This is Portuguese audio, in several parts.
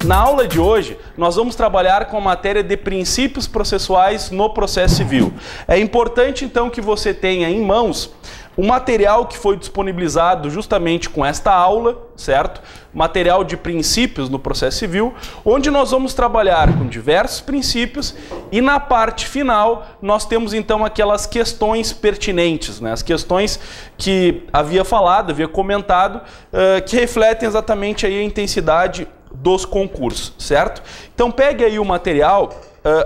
Na aula de hoje, nós vamos trabalhar com a matéria de princípios processuais no processo civil. É importante, então, que você tenha em mãos o material que foi disponibilizado justamente com esta aula, certo? Material de princípios no processo civil, onde nós vamos trabalhar com diversos princípios e na parte final nós temos então aquelas questões pertinentes, né? As questões que havia comentado, que refletem exatamente aí a intensidade dos concursos, certo? Então pegue aí o material.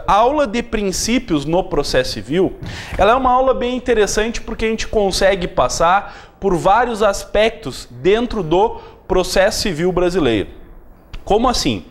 A aula de princípios no processo civil, ela é uma aula bem interessante porque a gente consegue passar por vários aspectos dentro do processo civil brasileiro. Como assim?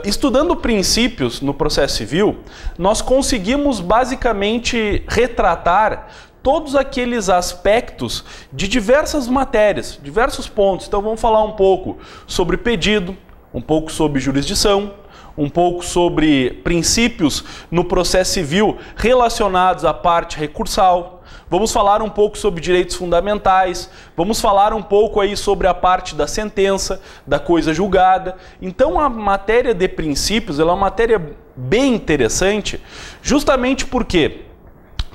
Estudando princípios no processo civil, nós conseguimos basicamente retratar todos aqueles aspectos de diversas matérias, diversos pontos. Então vamos falar um pouco sobre pedido, um pouco sobre jurisdição, um pouco sobre princípios no processo civil relacionados à parte recursal. Vamos falar um pouco sobre direitos fundamentais, vamos falar um pouco aí sobre a parte da sentença, da coisa julgada. Então a matéria de princípios ela é uma matéria bem interessante, justamente por quê?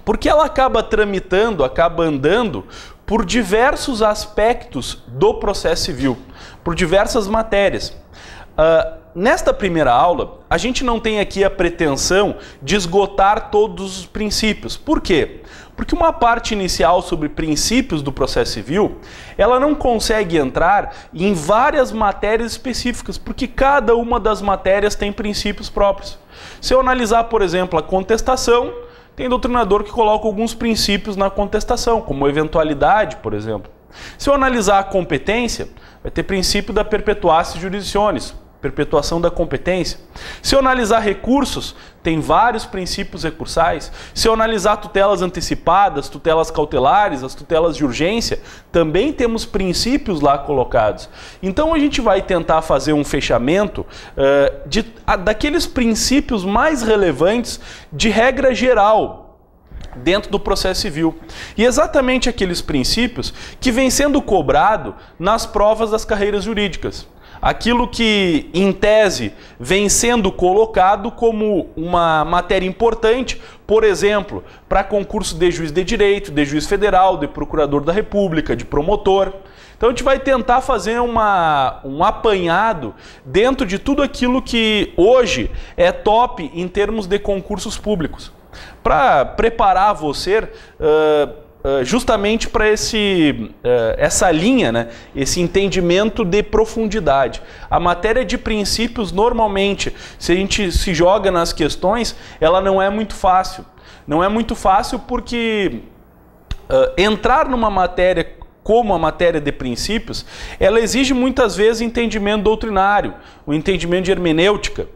Porque ela acaba tramitando, acaba andando por diversos aspectos do processo civil, por diversas matérias. Nesta primeira aula, a gente não tem aqui a pretensão de esgotar todos os princípios. Por quê? Porque uma parte inicial sobre princípios do processo civil, ela não consegue entrar em várias matérias específicas, porque cada uma das matérias tem princípios próprios. Se eu analisar, por exemplo, a contestação, tem doutrinador que coloca alguns princípios na contestação, como eventualidade, por exemplo. Se eu analisar a competência, vai ter princípio da perpetuatio jurisdictionis, perpetuação da competência. Se eu analisar recursos, tem vários princípios recursais. Se eu analisar tutelas antecipadas, tutelas cautelares, as tutelas de urgência, também temos princípios lá colocados. Então a gente vai tentar fazer um fechamento daqueles princípios mais relevantes de regra geral dentro do processo civil. E exatamente aqueles princípios que vêm sendo cobrado nas provas das carreiras jurídicas. Aquilo que, em tese, vem sendo colocado como uma matéria importante, por exemplo, para concurso de juiz de direito, de juiz federal, de procurador da República, de promotor. Então a gente vai tentar fazer um apanhado dentro de tudo aquilo que hoje é top em termos de concursos públicos, para preparar você justamente para essa linha, né? Esse entendimento de profundidade. A matéria de princípios, normalmente, se a gente se joga nas questões, ela não é muito fácil. Não é muito fácil porque entrar numa matéria como a matéria de princípios, ela exige muitas vezes entendimento doutrinário, o entendimento de hermenêutica.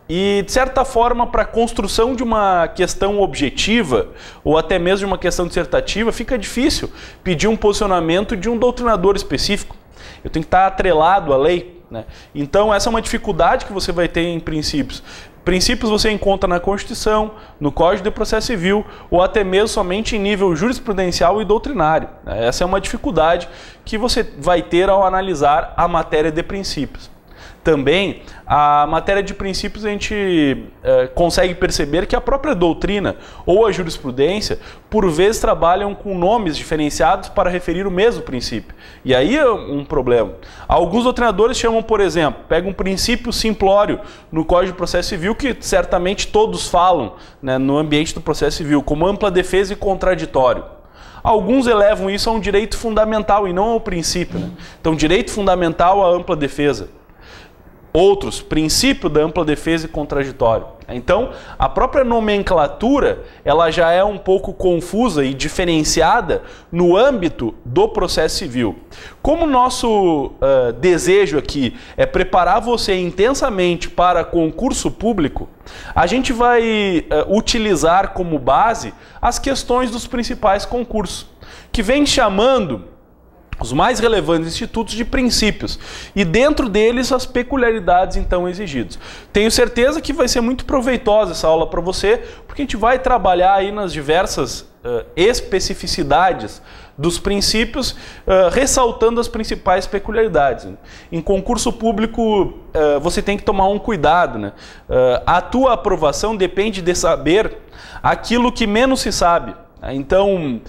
E, de certa forma, para a construção de uma questão objetiva, ou até mesmo de uma questão dissertativa, fica difícil pedir um posicionamento de um doutrinador específico. Eu tenho que estar atrelado à lei, né? Então, essa é uma dificuldade que você vai ter em princípios. Princípios você encontra na Constituição, no Código de Processo Civil, ou até mesmo somente em nível jurisprudencial e doutrinário. Essa é uma dificuldade que você vai ter ao analisar a matéria de princípios. Também, a matéria de princípios a gente consegue perceber que a própria doutrina ou a jurisprudência, por vezes, trabalham com nomes diferenciados para referir o mesmo princípio. E aí é um problema. Alguns doutrinadores chamam, por exemplo, pega um princípio simplório no Código de Processo Civil, que certamente todos falam, né, no ambiente do processo civil, como ampla defesa e contraditório. Alguns elevam isso a um direito fundamental e não ao princípio, né? Então, direito fundamental à ampla defesa. Outros, princípio da ampla defesa e contraditório. Então, a própria nomenclatura, ela já é um pouco confusa e diferenciada no âmbito do processo civil. Como o nosso desejo aqui é preparar você intensamente para concurso público, a gente vai utilizar como base as questões dos principais concursos, que vem chamando os mais relevantes institutos de princípios e dentro deles as peculiaridades então exigidas. Tenho certeza que vai ser muito proveitosa essa aula para você, porque a gente vai trabalhar aí nas diversas especificidades dos princípios, ressaltando as principais peculiaridades. Em concurso público, você tem que tomar um cuidado, né? A tua aprovação depende de saber aquilo que menos se sabe. Então,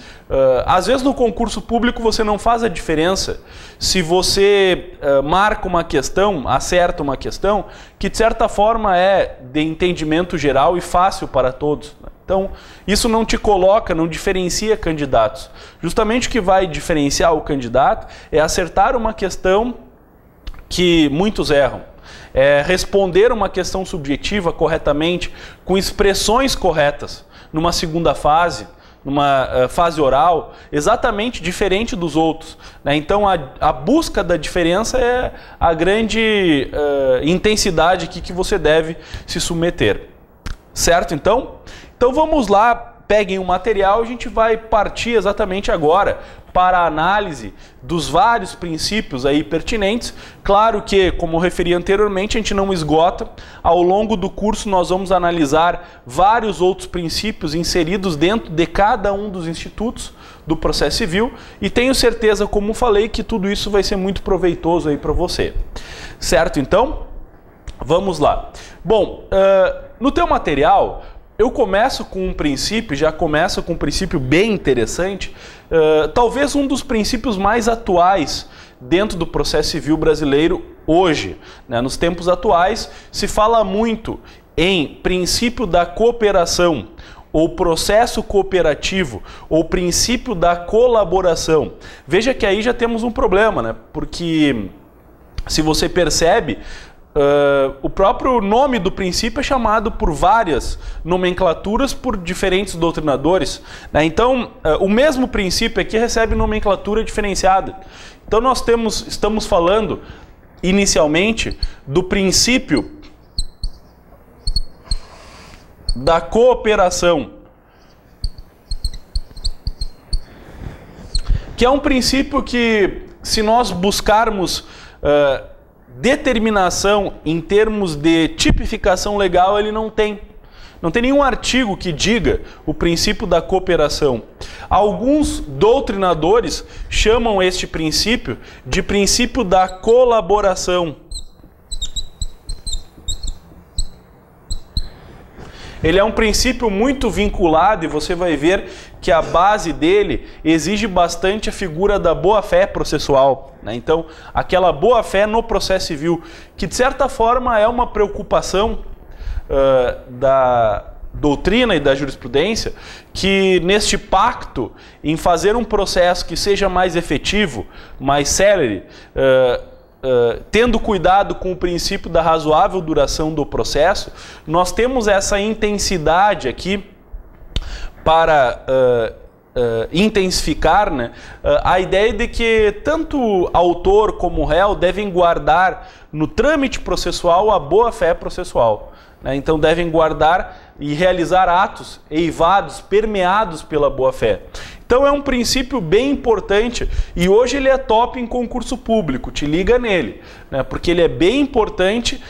às vezes no concurso público você não faz a diferença se você marca uma questão, acerta uma questão, que de certa forma é de entendimento geral e fácil para todos. Então, isso não te coloca, não diferencia candidatos. Justamente o que vai diferenciar o candidato é acertar uma questão que muitos erram. É responder uma questão subjetiva corretamente, com expressões corretas, numa segunda fase, numa fase oral, exatamente diferente dos outros, né? Então a busca da diferença é a grande intensidade aqui que você deve se submeter. Certo, então? Então vamos lá, peguem o material e a gente vai partir exatamente agora para a análise dos vários princípios aí pertinentes. Claro que, como referi anteriormente, a gente não esgota. Ao longo do curso nós vamos analisar vários outros princípios inseridos dentro de cada um dos institutos do processo civil e tenho certeza, como falei, que tudo isso vai ser muito proveitoso aí para você. Certo, então? Vamos lá. Bom, no teu material eu começo com um princípio, já começo com um princípio bem interessante, talvez um dos princípios mais atuais dentro do processo civil brasileiro hoje, né? Nos tempos atuais se fala muito em princípio da cooperação, ou processo cooperativo, ou princípio da colaboração. Veja que aí já temos um problema, né? Porque se você percebe, o próprio nome do princípio é chamado por várias nomenclaturas por diferentes doutrinadores, né? Então, o mesmo princípio aqui recebe nomenclatura diferenciada. Então, nós estamos falando inicialmente do princípio da cooperação, que é um princípio que, se nós buscarmos determinação em termos de tipificação legal, ele não tem. Não tem nenhum artigo que diga o princípio da cooperação. Alguns doutrinadores chamam este princípio de princípio da colaboração. Ele é um princípio muito vinculado e você vai ver que a base dele exige bastante a figura da boa-fé processual, né? Então, aquela boa-fé no processo civil, que de certa forma é uma preocupação da doutrina e da jurisprudência, que neste pacto em fazer um processo que seja mais efetivo, mais célere, tendo cuidado com o princípio da razoável duração do processo, nós temos essa intensidade aqui para intensificar, né, a ideia de que tanto autor como réu devem guardar no trâmite processual a boa-fé processual, né? Então devem guardar e realizar atos eivados, permeados pela boa-fé. Então é um princípio bem importante e hoje ele é top em concurso público, te liga nele, né? Porque ele é bem importante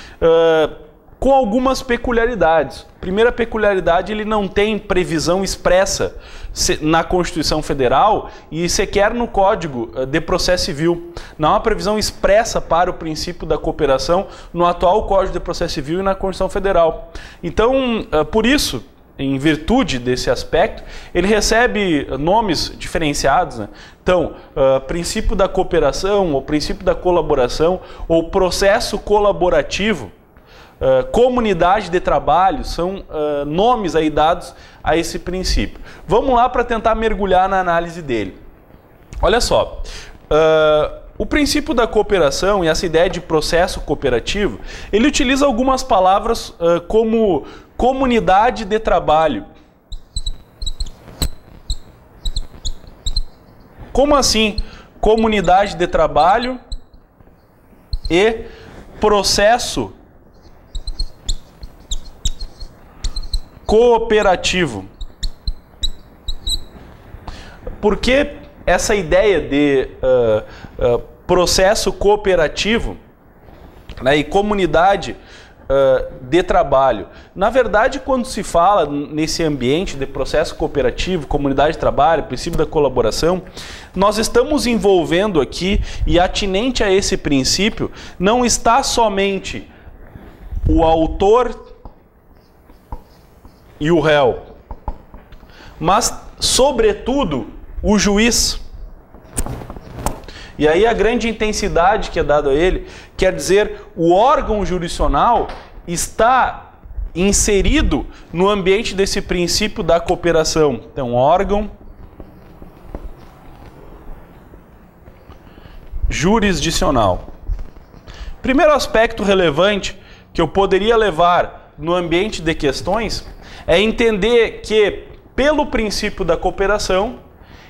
com algumas peculiaridades. Primeira peculiaridade, ele não tem previsão expressa na Constituição Federal e sequer no Código de Processo Civil. Não há uma previsão expressa para o princípio da cooperação no atual Código de Processo Civil e na Constituição Federal. Então, por isso, em virtude desse aspecto, ele recebe nomes diferenciados, né? Então, princípio da cooperação, ou princípio da colaboração, ou processo colaborativo, comunidade de trabalho, são nomes aí dados a esse princípio. Vamos lá para tentar mergulhar na análise dele. Olha só, o princípio da cooperação e essa ideia de processo cooperativo, ele utiliza algumas palavras como comunidade de trabalho. Como assim? Comunidade de trabalho e processo cooperativo. Por que essa ideia de processo cooperativo, né, e comunidade de trabalho. Na verdade, quando se fala nesse ambiente de processo cooperativo, comunidade de trabalho, princípio da colaboração, nós estamos envolvendo aqui, e atinente a esse princípio, não está somente o autor e o réu, mas, sobretudo, o juiz. E aí a grande intensidade que é dada a ele, quer dizer, o órgão jurisdicional está inserido no ambiente desse princípio da cooperação. Então, órgão jurisdicional. Primeiro aspecto relevante que eu poderia levar no ambiente de questões é entender que, pelo princípio da cooperação,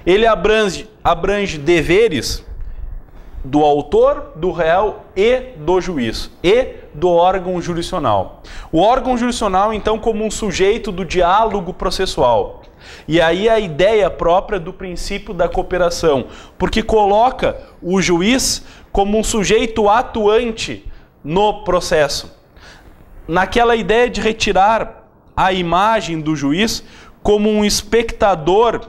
ele abrange deveres do autor, do réu e do juiz, e do órgão jurisdicional. O órgão jurisdicional, então, como um sujeito do diálogo processual. E aí a ideia própria do princípio da cooperação, porque coloca o juiz como um sujeito atuante no processo. Naquela ideia de retirar a imagem do juiz como um espectador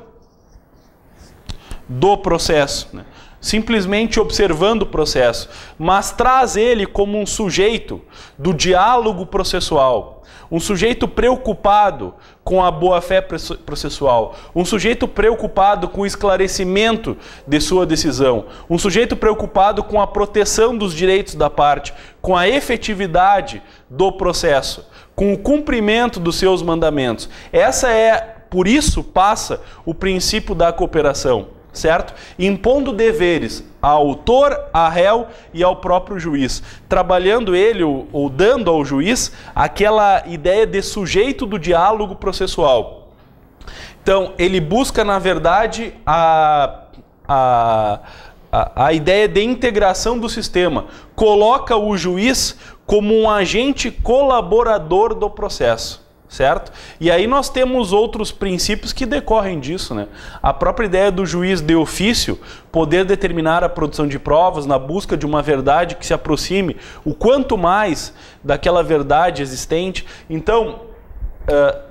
do processo, né? Simplesmente observando o processo, mas traz ele como um sujeito do diálogo processual, um sujeito preocupado com a boa-fé processual, um sujeito preocupado com o esclarecimento de sua decisão, um sujeito preocupado com a proteção dos direitos da parte, com a efetividade do processo, com o cumprimento dos seus mandamentos. Por isso passa o princípio da cooperação. Certo? Impondo deveres ao autor, a réu e ao próprio juiz, trabalhando ele ou dando ao juiz aquela ideia de sujeito do diálogo processual. Então, ele busca, na verdade, a ideia de integração do sistema, coloca o juiz como um agente colaborador do processo. Certo? E aí nós temos outros princípios que decorrem disso, né? A própria ideia do juiz de ofício poder determinar a produção de provas na busca de uma verdade que se aproxime o quanto mais daquela verdade existente. Então,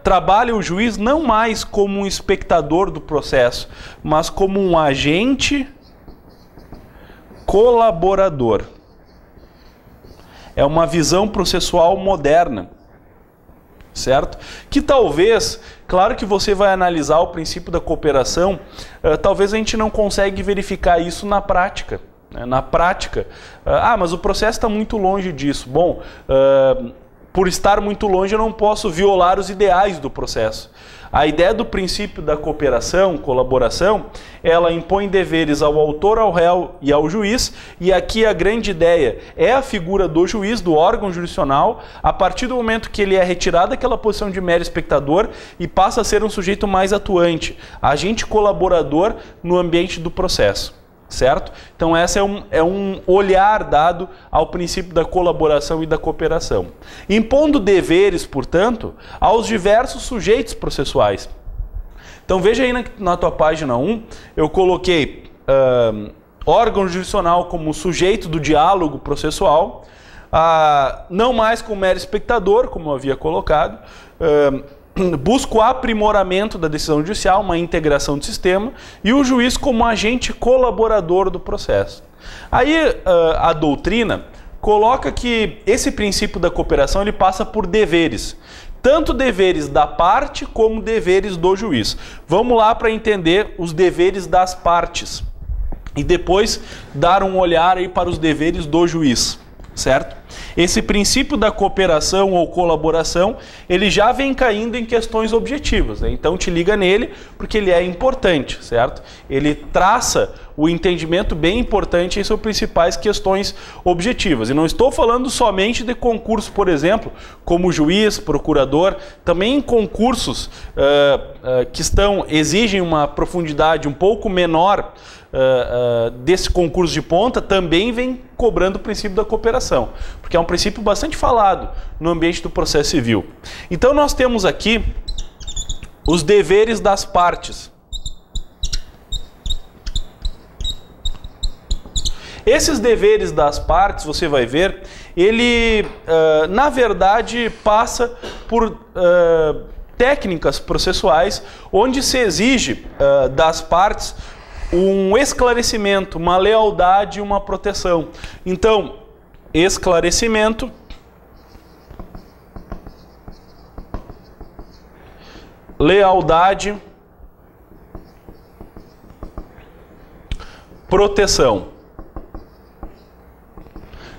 trabalha o juiz não mais como um espectador do processo, mas como um agente colaborador. É uma visão processual moderna. Certo? Que talvez, claro que você vai analisar o princípio da cooperação, talvez a gente não consegue verificar isso na prática. Né? Na prática, mas o processo está muito longe disso. Bom, por estar muito longe eu não posso violar os ideais do processo. A ideia do princípio da cooperação, colaboração, ela impõe deveres ao autor, ao réu e ao juiz, e aqui a grande ideia é a figura do juiz, do órgão jurisdicional, a partir do momento que ele é retirado daquela posição de mero espectador e passa a ser um sujeito mais atuante, agente colaborador no ambiente do processo. Certo? Então esse é um olhar dado ao princípio da colaboração e da cooperação. Impondo deveres, portanto, aos diversos sujeitos processuais. Então veja aí na tua página 1, eu coloquei órgão jurisdicional como sujeito do diálogo processual, não mais como mero espectador, como eu havia colocado, busca o aprimoramento da decisão judicial, uma integração do sistema, e o juiz como agente colaborador do processo. Aí a doutrina coloca que esse princípio da cooperação ele passa por deveres, tanto deveres da parte como deveres do juiz. Vamos lá para entender os deveres das partes e depois dar um olhar aí para os deveres do juiz. Certo? Esse princípio da cooperação ou colaboração, ele já vem caindo em questões objetivas, né? Então te liga nele porque ele é importante, certo? Ele traça o entendimento bem importante em suas principais questões objetivas. E não estou falando somente de concurso, por exemplo, como juiz, procurador, também em concursos que exigem uma profundidade um pouco menor desse concurso de ponta, também vem cobrando o princípio da cooperação, porque é um princípio bastante falado no ambiente do processo civil. Então nós temos aqui os deveres das partes. Esses deveres das partes, você vai ver, ele, na verdade, passa por técnicas processuais onde se exige das partes um esclarecimento, uma lealdade e uma proteção. Então, esclarecimento, lealdade, proteção.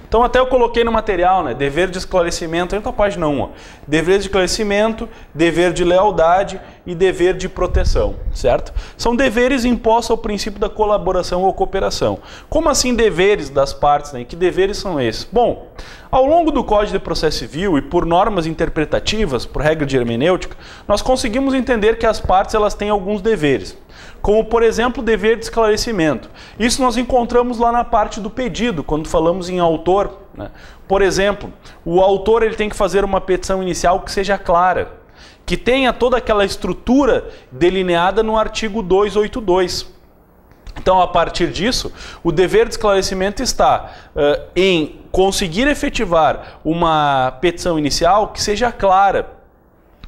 Então até eu coloquei no material, né? Dever de esclarecimento, entra na página 1, ó. Dever de esclarecimento, dever de lealdade e dever de proteção, certo? São deveres impostos ao princípio da colaboração ou cooperação. Como assim deveres das partes, né? Que deveres são esses? Bom, ao longo do Código de Processo Civil e por normas interpretativas, por regra de hermenêutica, nós conseguimos entender que as partes elas têm alguns deveres. Como, por exemplo, o dever de esclarecimento. Isso nós encontramos lá na parte do pedido, quando falamos em autor, né? Por exemplo, o autor ele tem que fazer uma petição inicial que seja clara, que tenha toda aquela estrutura delineada no artigo 282. Então, a partir disso, o dever de esclarecimento está em conseguir efetivar uma petição inicial que seja clara,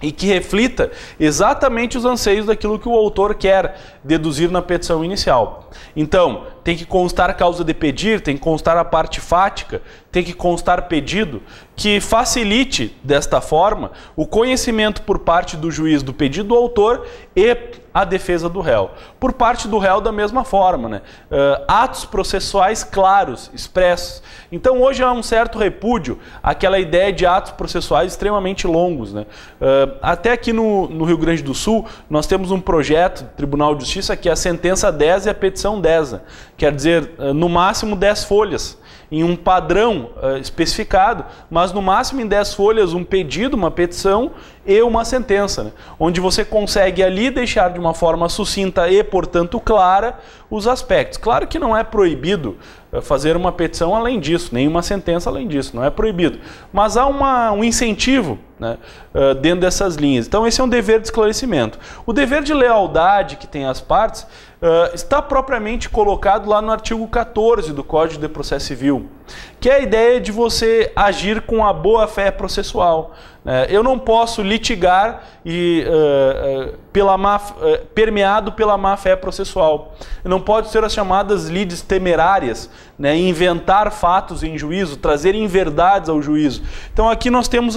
e que reflita exatamente os anseios daquilo que o autor quer deduzir na petição inicial. Então, tem que constar causa de pedir, tem que constar a parte fática, tem que constar pedido, que facilite, desta forma, o conhecimento por parte do juiz do pedido do autor e a defesa do réu. Por parte do réu, da mesma forma, né? Atos processuais claros, expressos. Então, hoje há um certo repúdio àquela ideia de atos processuais extremamente longos, né? Até aqui no Rio Grande do Sul, nós temos um projeto do Tribunal de Justiça que é a sentença 10 e a petição 10. Quer dizer, no máximo 10 folhas, em um padrão especificado, mas no máximo em 10 folhas um pedido, uma petição e uma sentença, né? Onde você consegue ali deixar de uma forma sucinta e, portanto, clara os aspectos. Claro que não é proibido fazer uma petição além disso, nem uma sentença além disso, não é proibido. Mas há um incentivo, né, dentro dessas linhas. Então esse é um dever de esclarecimento. O dever de lealdade que tem as partes está propriamente colocado lá no artigo 14 do Código de Processo Civil, que é a ideia de você agir com a boa-fé processual. Eu não posso litigar permeado pela má-fé processual. Não pode ser as chamadas lides temerárias, né, inventar fatos em juízo, trazer inverdades ao juízo. Então aqui nós temos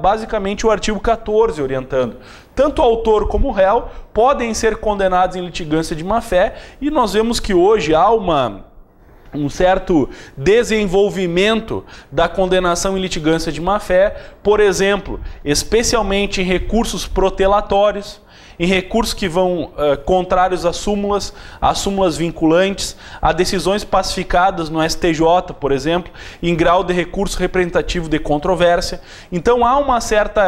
basicamente o artigo 14 orientando. Tanto o autor como o réu podem ser condenados em litigância de má-fé, e nós vemos que hoje há um certo desenvolvimento da condenação em litigância de má-fé, por exemplo, especialmente em recursos protelatórios, em recursos que vão contrários às súmulas vinculantes, a decisões pacificadas no STJ, por exemplo, em grau de recurso representativo de controvérsia. Então há um certo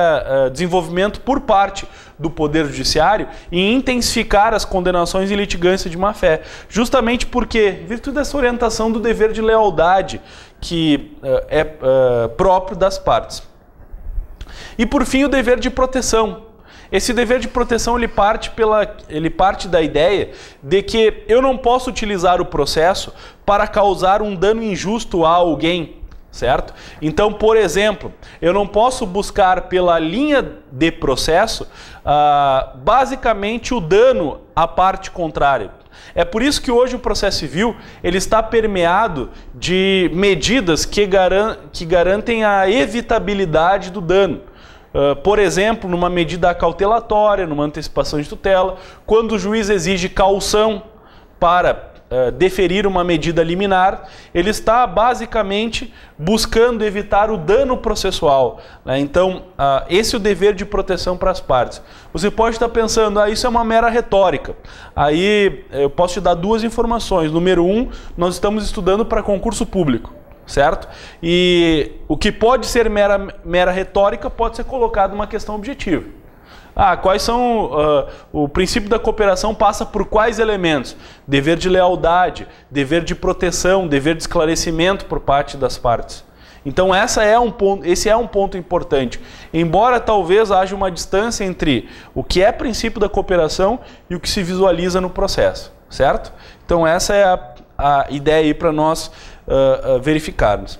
desenvolvimento por parte do Poder Judiciário em intensificar as condenações em litigância de má-fé, justamente porque, em virtude dessa orientação do dever de lealdade que é próprio das partes. E por fim, o dever de proteção. Esse dever de proteção ele parte da ideia de que eu não posso utilizar o processo para causar um dano injusto a alguém, certo? Então, por exemplo, eu não posso buscar pela linha de processo basicamente o dano à parte contrária. É por isso que hoje o processo civil ele está permeado de medidas que garantem a evitabilidade do dano. Por exemplo, numa medida cautelatória, numa antecipação de tutela, quando o juiz exige caução para deferir uma medida liminar, ele está basicamente buscando evitar o dano processual, né? Então, esse é o dever de proteção para as partes. Você pode estar pensando, isso é uma mera retórica. Aí eu posso te dar duas informações. Número 1, nós estamos estudando para concurso público, certo? E o que pode ser mera retórica pode ser colocado numa questão objetiva. Quais são... o princípio da cooperação passa por quais elementos? Dever de lealdade, dever de proteção, dever de esclarecimento por parte das partes. Então esse é um ponto importante. Embora talvez haja uma distância entre o que é princípio da cooperação e o que se visualiza no processo, certo? Então essa é a ideia aí para nós verificarmos.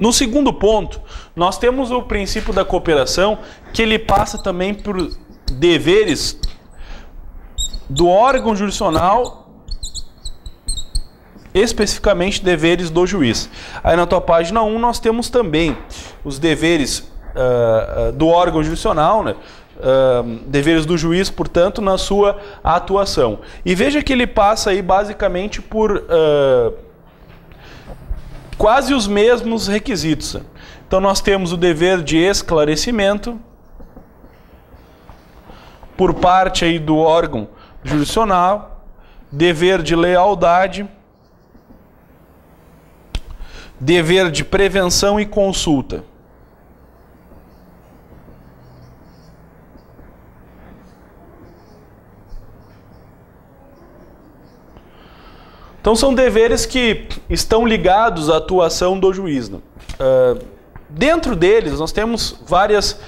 No segundo ponto, nós temos o princípio da cooperação, que ele passa também por deveres do órgão jurisdicional, especificamente deveres do juiz. Aí na tua página 1 nós temos também os deveres do órgão jurisdicional, né? Deveres do juiz, portanto, na sua atuação. E veja que ele passa aí basicamente por quase os mesmos requisitos. Então nós temos o dever de esclarecimento por parte aí do órgão jurisdicional, dever de lealdade, dever de prevenção e consulta. Então são deveres que estão ligados à atuação do juiz, né? Dentro deles nós temos várias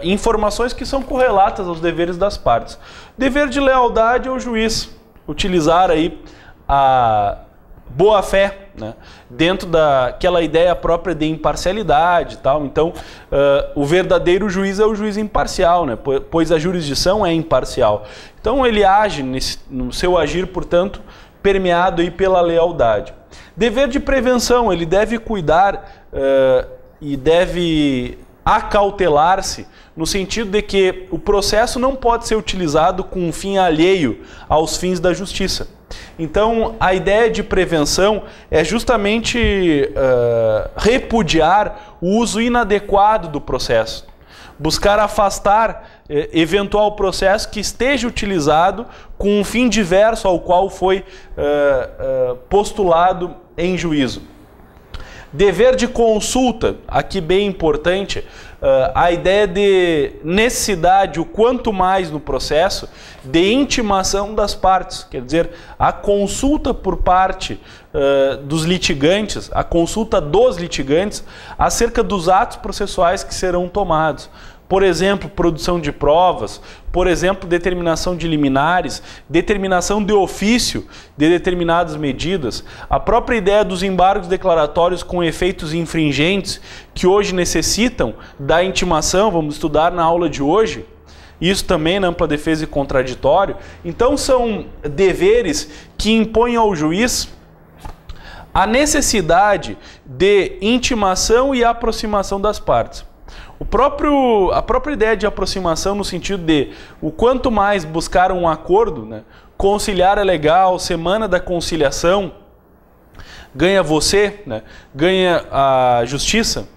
informações que são correlatas aos deveres das partes. Dever de lealdade é o juiz utilizar aí a boa-fé, né? Dentro daquela ideia própria de imparcialidade e tal. Então, o verdadeiro juiz é o juiz imparcial, né? Pois a jurisdição é imparcial. Então ele age no seu agir, portanto, permeado aí pela lealdade. Dever de prevenção, ele deve cuidar e deve acautelar-se no sentido de que o processo não pode ser utilizado com um fim alheio aos fins da justiça. Então, a ideia de prevenção é justamente repudiar o uso inadequado do processo, buscar afastar eventual processo que esteja utilizado com um fim diverso ao qual foi postulado em juízo. Dever de consulta, aqui bem importante, a ideia de necessidade, o quanto mais no processo, de intimação das partes, quer dizer, a consulta por parte dos litigantes, a consulta dos litigantes acerca dos atos processuais que serão tomados. Por exemplo, produção de provas, por exemplo, determinação de liminares, determinação de ofício de determinadas medidas, a própria ideia dos embargos declaratórios com efeitos infringentes que hoje necessitam da intimação, vamos estudar na aula de hoje, isso também na ampla defesa e contraditório. Então são deveres que impõem ao juiz a necessidade de intimação e aproximação das partes. A própria ideia de aproximação no sentido de o quanto mais buscar um acordo, né? Conciliar é legal, semana da conciliação, ganha você, né? Ganha a justiça.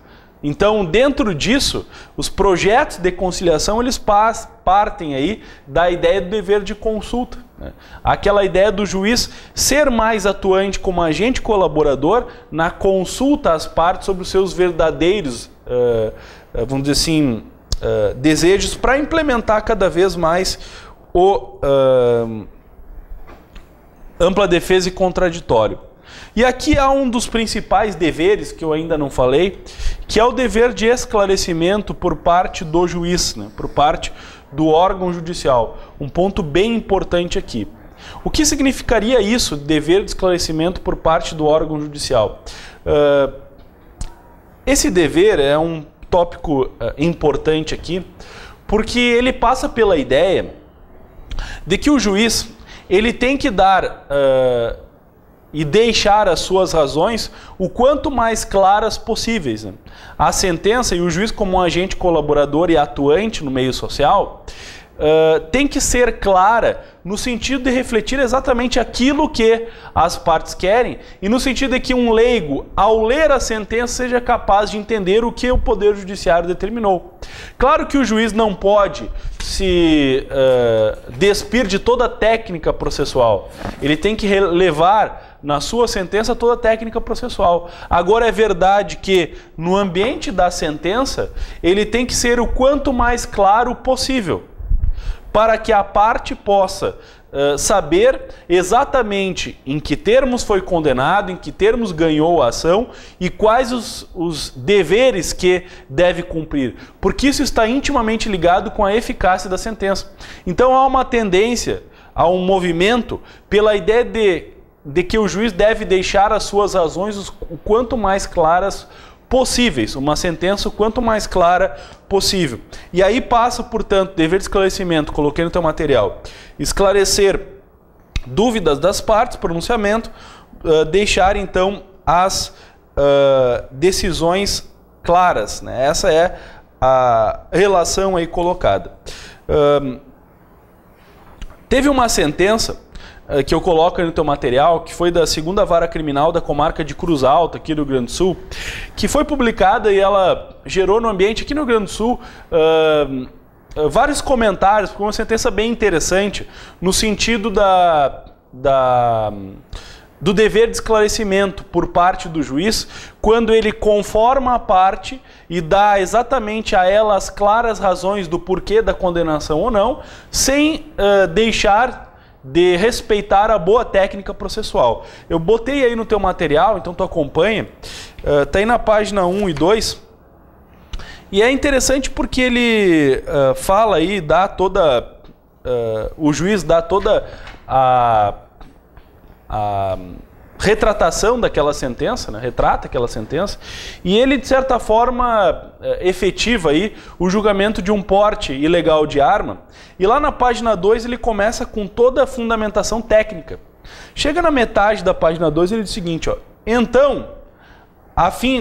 Então, dentro disso, os projetos de conciliação, eles partem aí da ideia do dever de consulta, né? Aquela ideia do juiz ser mais atuante como agente colaborador na consulta às partes sobre os seus verdadeiros vamos dizer assim, desejos para implementar cada vez mais o ampla defesa e contraditório. E aqui há um dos principais deveres que eu ainda não falei, que é o dever de esclarecimento por parte do juiz, né, por parte do órgão judicial. Um ponto bem importante aqui. O que significaria isso, dever de esclarecimento por parte do órgão judicial? Esse dever é um tópico importante aqui, porque ele passa pela ideia de que o juiz ele tem que dar e deixar as suas razões o quanto mais claras possíveis, né? A sentença, e o juiz como um agente colaborador e atuante no meio social, tem que ser clara no sentido de refletir exatamente aquilo que as partes querem e no sentido de que um leigo, ao ler a sentença, seja capaz de entender o que o Poder Judiciário determinou. Claro que o juiz não pode se despir de toda a técnica processual. Ele tem que levar na sua sentença toda a técnica processual. Agora é verdade que no ambiente da sentença ele tem que ser o quanto mais claro possível, para que a parte possa saber exatamente em que termos foi condenado, em que termos ganhou a ação e quais os deveres que deve cumprir, porque isso está intimamente ligado com a eficácia da sentença. Então há uma tendência, há um movimento pela ideia de de que o juiz deve deixar as suas razões o quanto mais claras possíveis, uma sentença o quanto mais clara possível. E aí passa, portanto, dever de esclarecimento, coloquei no teu material, esclarecer dúvidas das partes, pronunciamento, deixar então as decisões claras, né? Essa é a relação aí colocada. Teve uma sentença que eu coloco no teu material, que foi da 2ª Vara Criminal da comarca de Cruz Alta, aqui do Rio Grande do Sul, que foi publicada e ela gerou no ambiente aqui no Rio Grande do Sul vários comentários, porque é uma sentença bem interessante, no sentido do dever de esclarecimento por parte do juiz, quando ele conforma a parte e dá exatamente a ela as claras razões do porquê da condenação ou não, sem deixar de respeitar a boa técnica processual. Eu botei aí no teu material, então tu acompanha, tá aí na página 1 e 2, e é interessante porque ele fala aí, dá toda, o juiz dá toda a retratação daquela sentença, né? Retrata aquela sentença, e ele, de certa forma, efetiva aí o julgamento de um porte ilegal de arma, e lá na página 2 ele começa com toda a fundamentação técnica. Chega na metade da página 2 ele diz o seguinte, ó, então,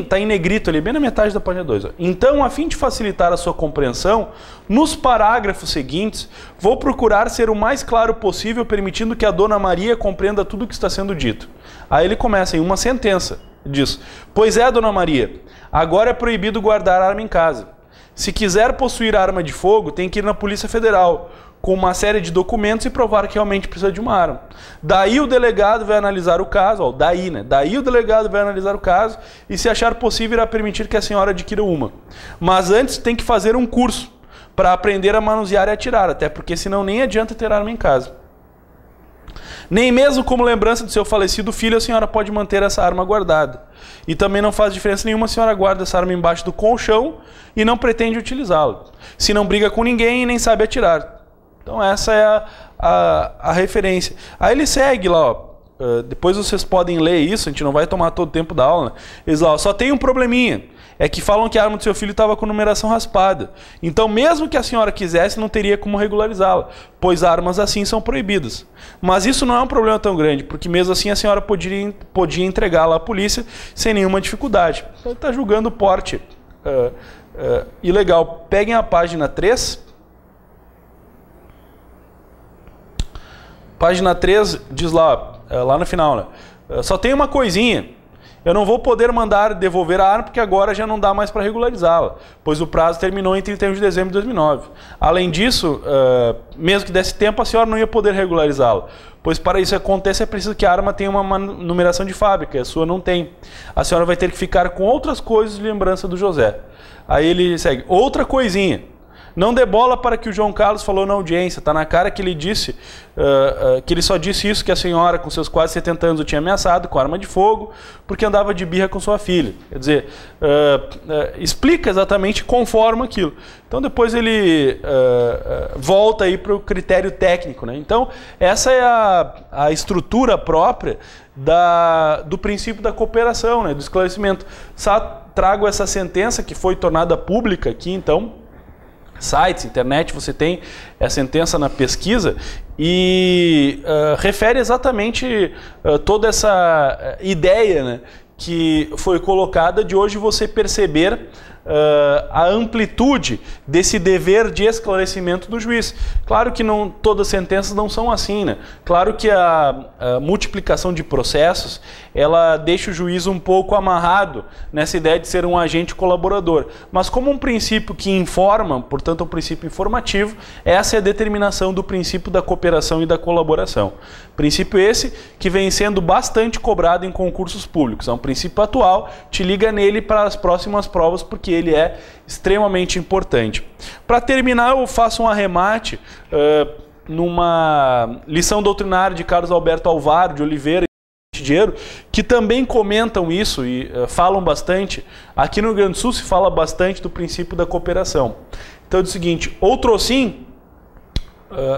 tá em negrito ali, bem na metade da página 2, ó. Então, a fim de facilitar a sua compreensão, nos parágrafos seguintes, vou procurar ser o mais claro possível, permitindo que a Dona Maria compreenda tudo o que está sendo dito. Aí ele começa em uma sentença, diz, pois é, Dona Maria, agora é proibido guardar arma em casa. Se quiser possuir arma de fogo, tem que ir na Polícia Federal, com uma série de documentos e provar que realmente precisa de uma arma. Daí o delegado vai analisar o caso, ó, daí o delegado vai analisar o caso e, se achar possível, irá permitir que a senhora adquira uma. Mas antes tem que fazer um curso para aprender a manusear e atirar, até porque senão nem adianta ter arma em casa. Nem mesmo como lembrança do seu falecido filho a senhora pode manter essa arma guardada. E também não faz diferença nenhuma a senhora guarda essa arma embaixo do colchão e não pretende utilizá-la. Se não briga com ninguém e nem sabe atirar. Então essa é a referência. Aí ele segue lá, ó, depois vocês podem ler isso, a gente não vai tomar todo o tempo da aula, né? Eles lá, ó, só tem um probleminha, é que falam que a arma do seu filho estava com numeração raspada. Então mesmo que a senhora quisesse, não teria como regularizá-la, pois armas assim são proibidas. Mas isso não é um problema tão grande, porque mesmo assim a senhora podia entregá-la à polícia sem nenhuma dificuldade. Então ele está julgando o porte ilegal. Peguem a página 3. Página 3 diz lá no final, né? Só tem uma coisinha. Eu não vou poder mandar devolver a arma porque agora já não dá mais para regularizá-la, pois o prazo terminou em 31 de dezembro de 2009. Além disso, mesmo que desse tempo, a senhora não ia poder regularizá-la, pois para isso acontecer é preciso que a arma tenha uma numeração de fábrica, e a sua não tem. A senhora vai ter que ficar com outras coisas de lembrança do José. Aí ele segue, outra coisinha. Não dê bola para que o João Carlos falou na audiência. Está na cara que ele disse, que ele só disse isso, que a senhora, com seus quase 70 anos, o tinha ameaçado com arma de fogo, porque andava de birra com sua filha. Quer dizer, explica exatamente conforme aquilo. Então depois ele volta aí para o critério técnico, né? Então essa é a estrutura própria do princípio da cooperação, né? Do esclarecimento. Trago essa sentença que foi tornada pública aqui, então, sites, internet, você tem a sentença na pesquisa e refere exatamente toda essa ideia, né, que foi colocada de hoje você perceber a amplitude desse dever de esclarecimento do juiz. Claro que todas as sentenças não são assim, né? Claro que a multiplicação de processos, ela deixa o juiz um pouco amarrado nessa ideia de ser um agente colaborador. Mas como um princípio que informa, portanto um princípio informativo, essa é a determinação do princípio da cooperação e da colaboração. Princípio esse que vem sendo bastante cobrado em concursos públicos. É um princípio atual, te liga nele para as próximas provas, porque ele é extremamente importante. Para terminar, eu faço um arremate numa lição doutrinária de Carlos Alberto Alvaro de Oliveira e Dinheiro, que também comentam isso e falam bastante. Aqui no Rio Grande do Sul se fala bastante do princípio da cooperação. Então é o seguinte, outrossim,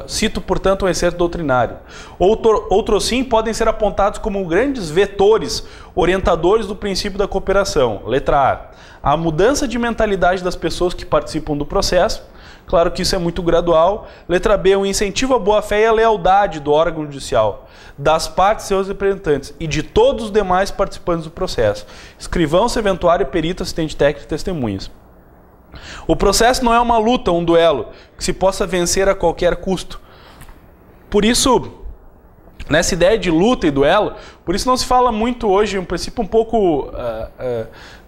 cito, portanto, um excerto doutrinário. Outros sim podem ser apontados como grandes vetores orientadores do princípio da cooperação. Letra A. A mudança de mentalidade das pessoas que participam do processo. Claro que isso é muito gradual. Letra B. O incentivo à boa-fé e à lealdade do órgão judicial, das partes e seus representantes e de todos os demais participantes do processo. Escrivão, serventuário, perito, assistente técnico e testemunhas. O processo não é uma luta, um duelo, que se possa vencer a qualquer custo. Por isso, nessa ideia de luta e duelo, por isso não se fala muito hoje, um princípio um pouco,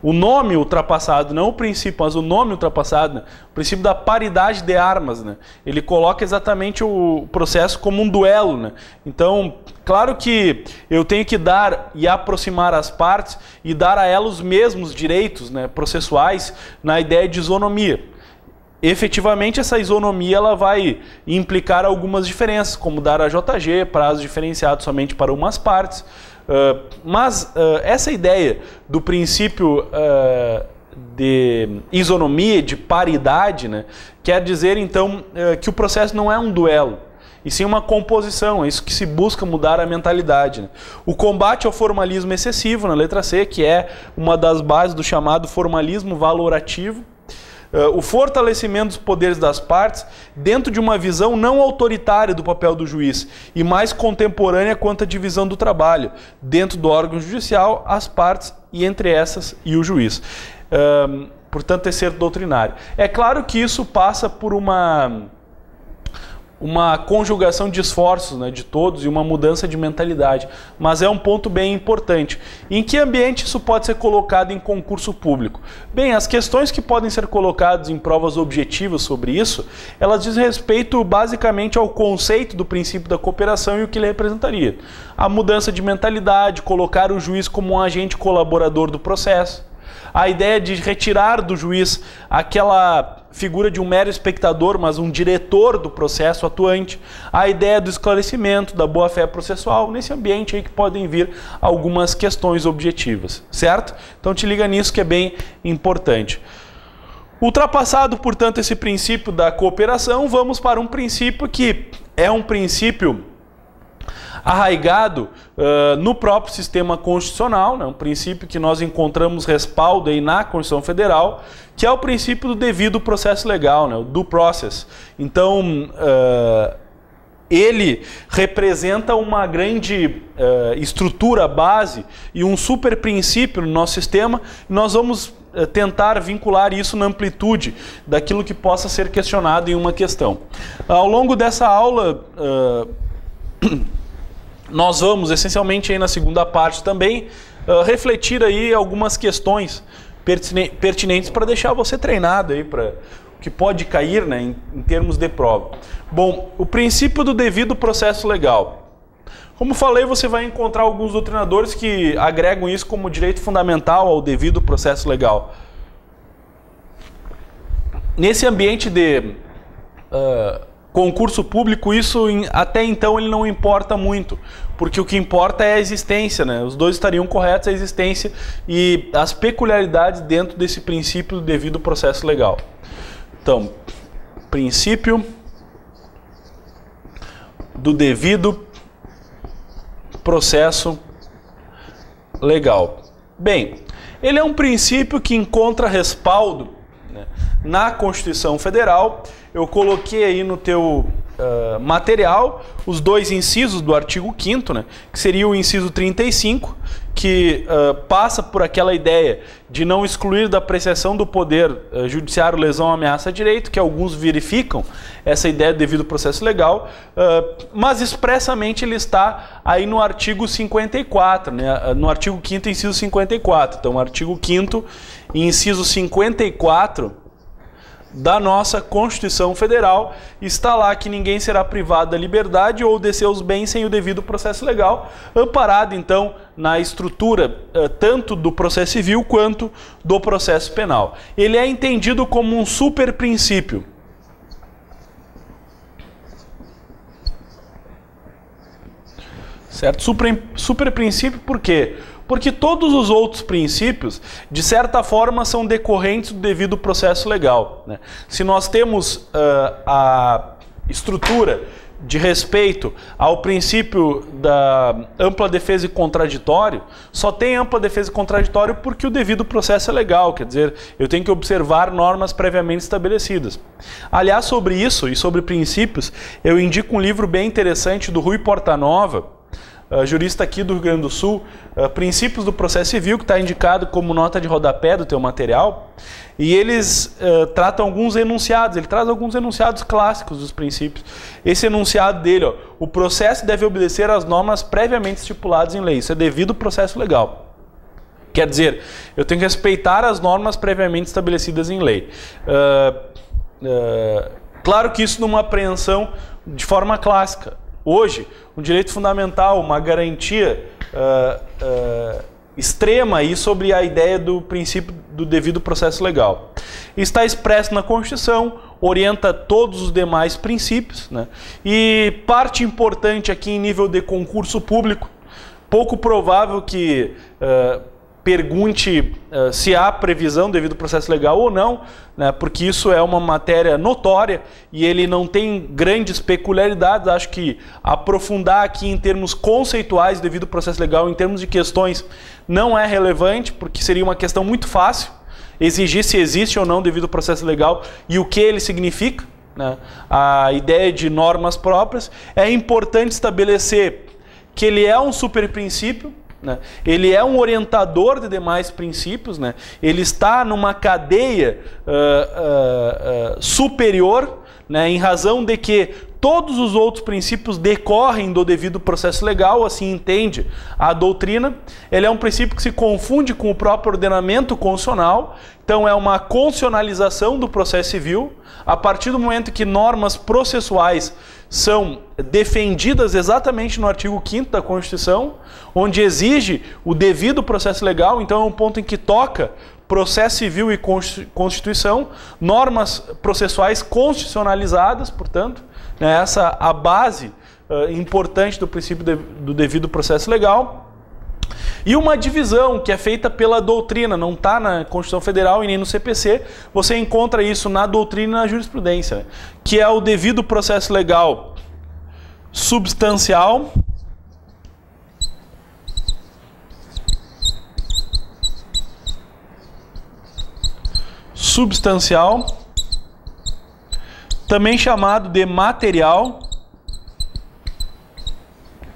o nome ultrapassado, não o princípio, mas o nome ultrapassado, né? O princípio da paridade de armas, né? Ele coloca exatamente o processo como um duelo, né? Então, claro que eu tenho que dar e aproximar as partes e dar a elas os mesmos direitos, né, processuais, na ideia de isonomia. Efetivamente, essa isonomia ela vai implicar algumas diferenças, como dar a JG, prazo diferenciado somente para umas partes. Mas essa ideia do princípio de isonomia, de paridade, né, quer dizer, então, que o processo não é um duelo, e sim uma composição. É isso que se busca mudar a mentalidade, né? O combate ao formalismo excessivo, na letra C, que é uma das bases do chamado formalismo valorativo. O fortalecimento dos poderes das partes dentro de uma visão não autoritária do papel do juiz e mais contemporânea quanto à divisão do trabalho dentro do órgão judicial, as partes e entre essas e o juiz. Portanto, terceiro doutrinário. É claro que isso passa por uma conjugação de esforços, né, de todos e uma mudança de mentalidade, mas é um ponto bem importante. Em que ambiente isso pode ser colocado em concurso público? Bem, as questões que podem ser colocadas em provas objetivas sobre isso, elas dizem respeito basicamente ao conceito do princípio da cooperação e o que ele representaria. A mudança de mentalidade, colocar o juiz como um agente colaborador do processo, a ideia de retirar do juiz aquela figura de um mero espectador, mas um diretor do processo atuante, a ideia do esclarecimento, da boa-fé processual, nesse ambiente aí que podem vir algumas questões objetivas, certo? Então te liga nisso que é bem importante. Ultrapassado, portanto, esse princípio da cooperação, vamos para um princípio que é um princípio arraigado no próprio sistema constitucional, né? Um princípio que nós encontramos respaldo aí na Constituição Federal, que é o princípio do devido processo legal, né? O due process. Então, ele representa uma grande estrutura, base e um super princípio no nosso sistema. Nós vamos tentar vincular isso na amplitude daquilo que possa ser questionado em uma questão. Ao longo dessa aula, nós vamos, essencialmente aí na segunda parte também, refletir aí algumas questões pertinentes para deixar você treinado aí para o que pode cair, né, em termos de prova. Bom, o princípio do devido processo legal. Como falei, você vai encontrar alguns doutrinadores que agregam isso como direito fundamental ao devido processo legal. Nesse ambiente de concurso público, isso até então ele não importa muito, porque o que importa é a existência, né? Os dois estariam corretos, a existência e as peculiaridades dentro desse princípio do devido processo legal. Então, princípio do devido processo legal. Bem, ele é um princípio que encontra respaldo, né, na Constituição Federal. Eu coloquei aí no teu material os dois incisos do artigo 5º, né, que seria o inciso 35, que passa por aquela ideia de não excluir da apreciação do poder judiciário lesão, ameaça a direito, que alguns verificam essa ideia de devido processo legal, mas expressamente ele está aí no artigo 54, né, no artigo 5º, inciso 54. Então, o artigo 5º, inciso 54 da nossa Constituição Federal, está lá que ninguém será privado da liberdade ou de seus bens sem o devido processo legal, amparado então na estrutura tanto do processo civil quanto do processo penal. Ele é entendido como um super princípio. Certo? Super princípio por quê? Porque todos os outros princípios, de certa forma, são decorrentes do devido processo legal, né? Se nós temos a estrutura de respeito ao princípio da ampla defesa e contraditório, só tem ampla defesa e contraditório porque o devido processo é legal, quer dizer, eu tenho que observar normas previamente estabelecidas. Aliás, sobre isso e sobre princípios, eu indico um livro bem interessante do Rui Portanova, jurista aqui do Rio Grande do Sul, Princípios do Processo Civil, que está indicado como nota de rodapé do teu material, e eles tratam alguns enunciados, ele traz alguns enunciados clássicos dos princípios. Esse enunciado dele, ó, o processo deve obedecer às normas previamente estipuladas em lei, isso é devido processo legal. Quer dizer, eu tenho que respeitar as normas previamente estabelecidas em lei. Claro que isso numa apreensão de forma clássica. Hoje, um direito fundamental, uma garantia extrema aí sobre a ideia do princípio do devido processo legal. Está expresso na Constituição, orienta todos os demais princípios, né? E parte importante aqui em nível de concurso público, pouco provável que pergunte se há previsão devido ao processo legal ou não, né, porque isso é uma matéria notória e ele não tem grandes peculiaridades. Acho que aprofundar aqui em termos conceituais devido ao processo legal, em termos de questões, não é relevante, porque seria uma questão muito fácil exigir se existe ou não devido ao processo legal e o que ele significa, né? A ideia de normas próprias. É importante estabelecer que ele é um superprincípio, né? Ele é um orientador de demais princípios, né? Ele está numa cadeia superior, né? Em razão de que todos os outros princípios decorrem do devido processo legal, assim entende a doutrina. Ele é um princípio que se confunde com o próprio ordenamento constitucional, então é uma constitucionalização do processo civil. A partir do momento que normas processuais são defendidas exatamente no artigo 5º da Constituição, onde exige o devido processo legal, então é um ponto em que toca processo civil e Constituição, normas processuais constitucionalizadas, portanto, né, essa a base importante do princípio do devido processo legal. E uma divisão que é feita pela doutrina, não está na Constituição Federal e nem no CPC, você encontra isso na doutrina e na jurisprudência, né, que é o devido processo legal substancial, também chamado de material,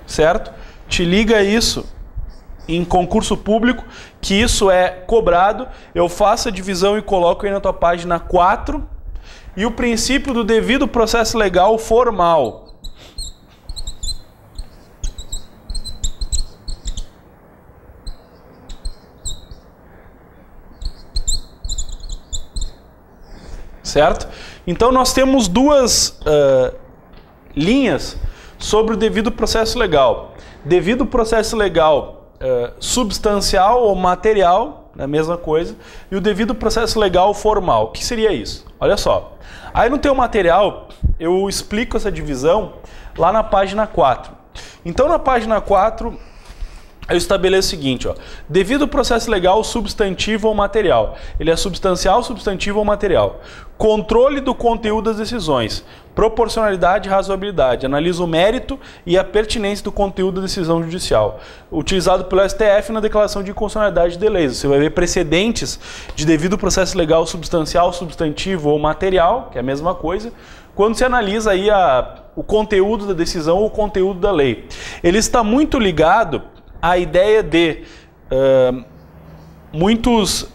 certo? Te liga isso em concurso público, que isso é cobrado. Eu faço a divisão e coloco aí na tua página 4. E o princípio do devido processo legal formal. Certo? Então nós temos duas linhas sobre o devido processo legal. Devido processo legal substancial ou material, é a mesma coisa, e o devido processo legal formal. O que seria isso? Olha só. Aí no teu material eu explico essa divisão lá na página 4. Então na página 4 eu estabeleço o seguinte, ó, devido processo legal substantivo ou material. Ele é substancial, substantivo ou material. Controle do conteúdo das decisões. Proporcionalidade e razoabilidade. Analisa o mérito e a pertinência do conteúdo da decisão judicial. Utilizado pelo STF na declaração de inconstitucionalidade de leis. Você vai ver precedentes de devido processo legal substancial, substantivo ou material, que é a mesma coisa, quando se analisa aí o conteúdo da decisão ou o conteúdo da lei. Ele está muito ligado à ideia de... muitos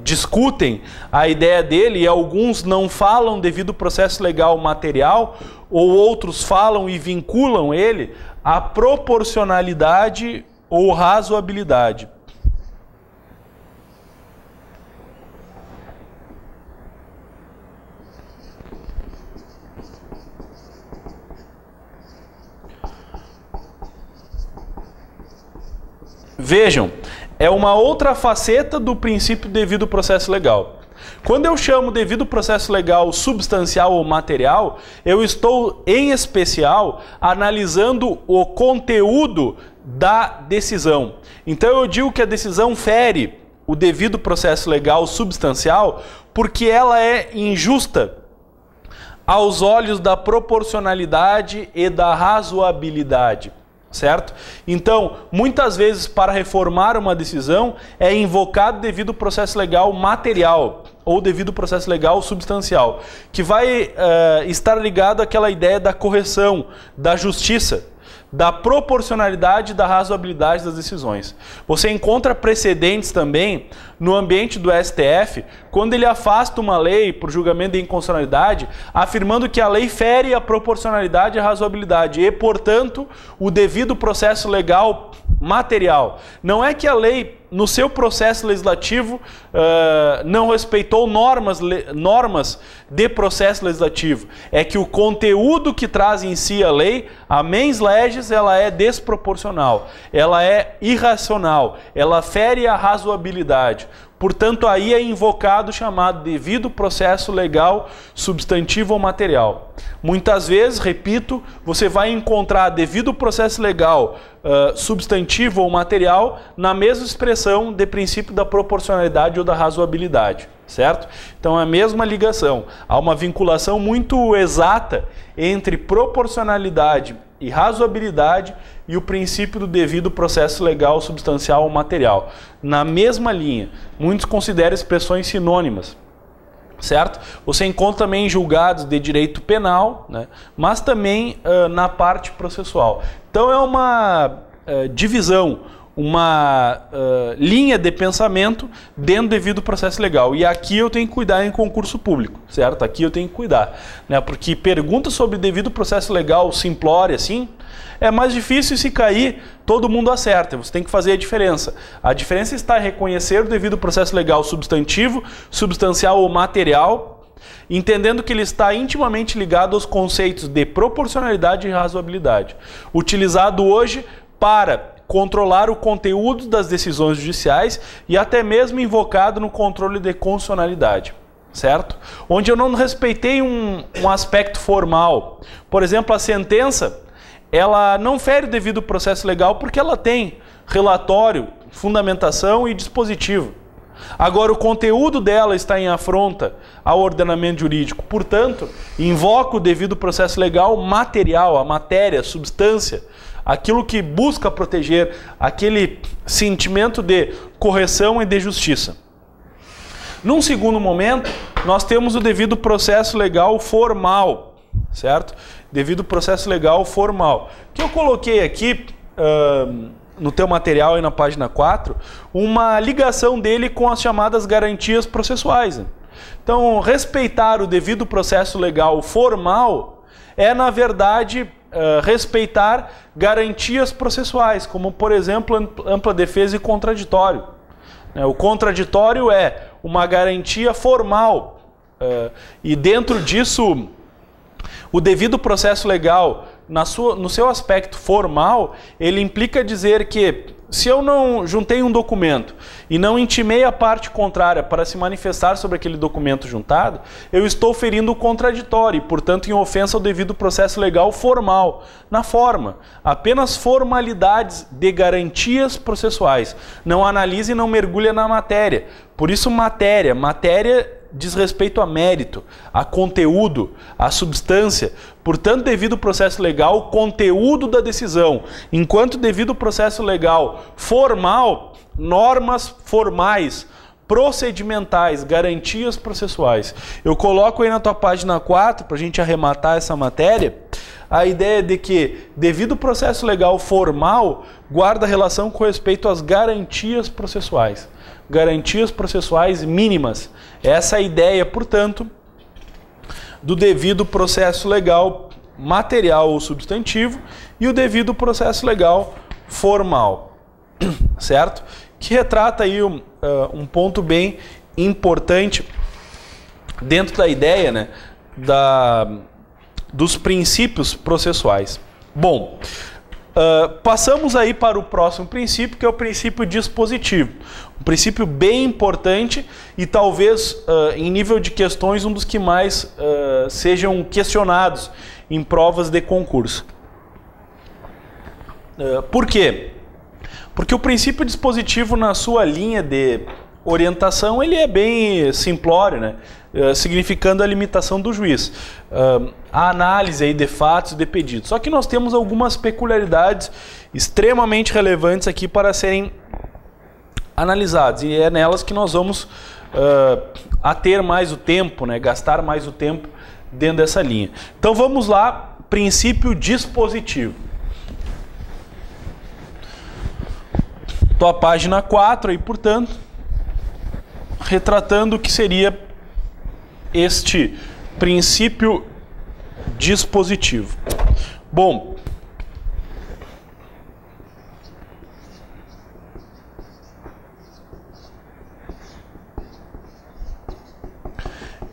discutem a ideia dele e alguns não falam devido ao processo legal material, ou outros falam e vinculam ele à proporcionalidade ou razoabilidade. Vejam, é uma outra faceta do princípio devido processo legal. Quando eu chamo devido processo legal substancial ou material, eu estou, em especial, analisando o conteúdo da decisão. Então eu digo que a decisão fere o devido processo legal substancial porque ela é injusta aos olhos da proporcionalidade e da razoabilidade, certo? Então, muitas vezes, para reformar uma decisão, é invocado devido processo legal material ou devido processo legal substancial, que vai estar ligado àquela ideia da correção, da justiça, da proporcionalidade e da razoabilidade das decisões. Você encontra precedentes também no ambiente do STF, quando ele afasta uma lei por julgamento de inconstitucionalidade, afirmando que a lei fere a proporcionalidade e a razoabilidade e, portanto, o devido processo legal material. Não é que a lei, no seu processo legislativo, não respeitou normas de processo legislativo. É que o conteúdo que traz em si a lei, a mens legis, ela é desproporcional, ela é irracional, ela fere a razoabilidade. Portanto, aí é invocado o chamado devido processo legal substantivo ou material. Muitas vezes, repito, você vai encontrar devido processo legal substantivo ou material na mesma expressão de princípio da proporcionalidade ou da razoabilidade, certo? Então é a mesma ligação. Há uma vinculação muito exata entre proporcionalidade e razoabilidade e o princípio do devido processo legal substancial ou material. Na mesma linha, muitos consideram expressões sinônimas, certo? Você encontra também em julgados de direito penal, né? Mas também na parte processual. Então é uma divisão, uma linha de pensamento dentro do devido processo legal. E aqui eu tenho que cuidar em concurso público, certo? Aqui eu tenho que cuidar, né? Porque perguntas sobre devido processo legal simplória, assim, é mais difícil. Se cair, todo mundo acerta. Você tem que fazer a diferença. A diferença está em reconhecer o devido processo legal substantivo, substancial ou material, entendendo que ele está intimamente ligado aos conceitos de proporcionalidade e razoabilidade, utilizado hoje para controlar o conteúdo das decisões judiciais e até mesmo invocado no controle de constitucionalidade, certo? Onde eu não respeitei um aspecto formal. Por exemplo, a sentença, ela não fere o devido processo legal porque ela tem relatório, fundamentação e dispositivo. Agora, o conteúdo dela está em afronta ao ordenamento jurídico. Portanto, invoca o devido processo legal material, a matéria, a substância, aquilo que busca proteger, aquele sentimento de correção e de justiça. Num segundo momento, nós temos o devido processo legal formal, certo? Devido processo legal formal, que eu coloquei aqui no teu material aí na página 4, uma ligação dele com as chamadas garantias processuais. Então, respeitar o devido processo legal formal é, na verdade, respeitar garantias processuais, como, por exemplo, ampla defesa e contraditório. O contraditório é uma garantia formal e, dentro disso, o devido processo legal, no seu aspecto formal, ele implica dizer que, se eu não juntei um documento e não intimei a parte contrária para se manifestar sobre aquele documento juntado, eu estou ferindo o contraditório e, portanto, em ofensa ao devido processo legal formal. Na forma, apenas formalidades de garantias processuais. Não analisa e não mergulha na matéria. Por isso, matéria diz respeito a mérito, a conteúdo, a substância. Portanto, devido processo legal, conteúdo da decisão. Enquanto devido processo legal formal, normas formais, procedimentais, garantias processuais. Eu coloco aí na tua página 4, para a gente arrematar essa matéria, a ideia de que devido processo legal formal guarda relação com respeito às garantias processuais. Garantias processuais mínimas. Essa é a ideia, portanto, do devido processo legal material ou substantivo e o devido processo legal formal, certo? Que retrata aí um ponto bem importante dentro da ideia, né, dos princípios processuais. Bom, passamos aí para o próximo princípio, que é o princípio dispositivo. Um princípio bem importante e talvez, em nível de questões, um dos que mais sejam questionados em provas de concurso. Por quê? Porque o princípio dispositivo, na sua linha de orientação, ele é bem simplório, né? significando a limitação do juiz. A análise aí de fatos e de pedidos. Só que nós temos algumas peculiaridades extremamente relevantes aqui para serem analisadas, e é nelas que nós vamos ater mais o tempo, né, gastar mais o tempo dentro dessa linha. Então vamos lá, princípio dispositivo. Estou à página 4 aí, portanto, retratando o que seria este princípio dispositivo. Bom,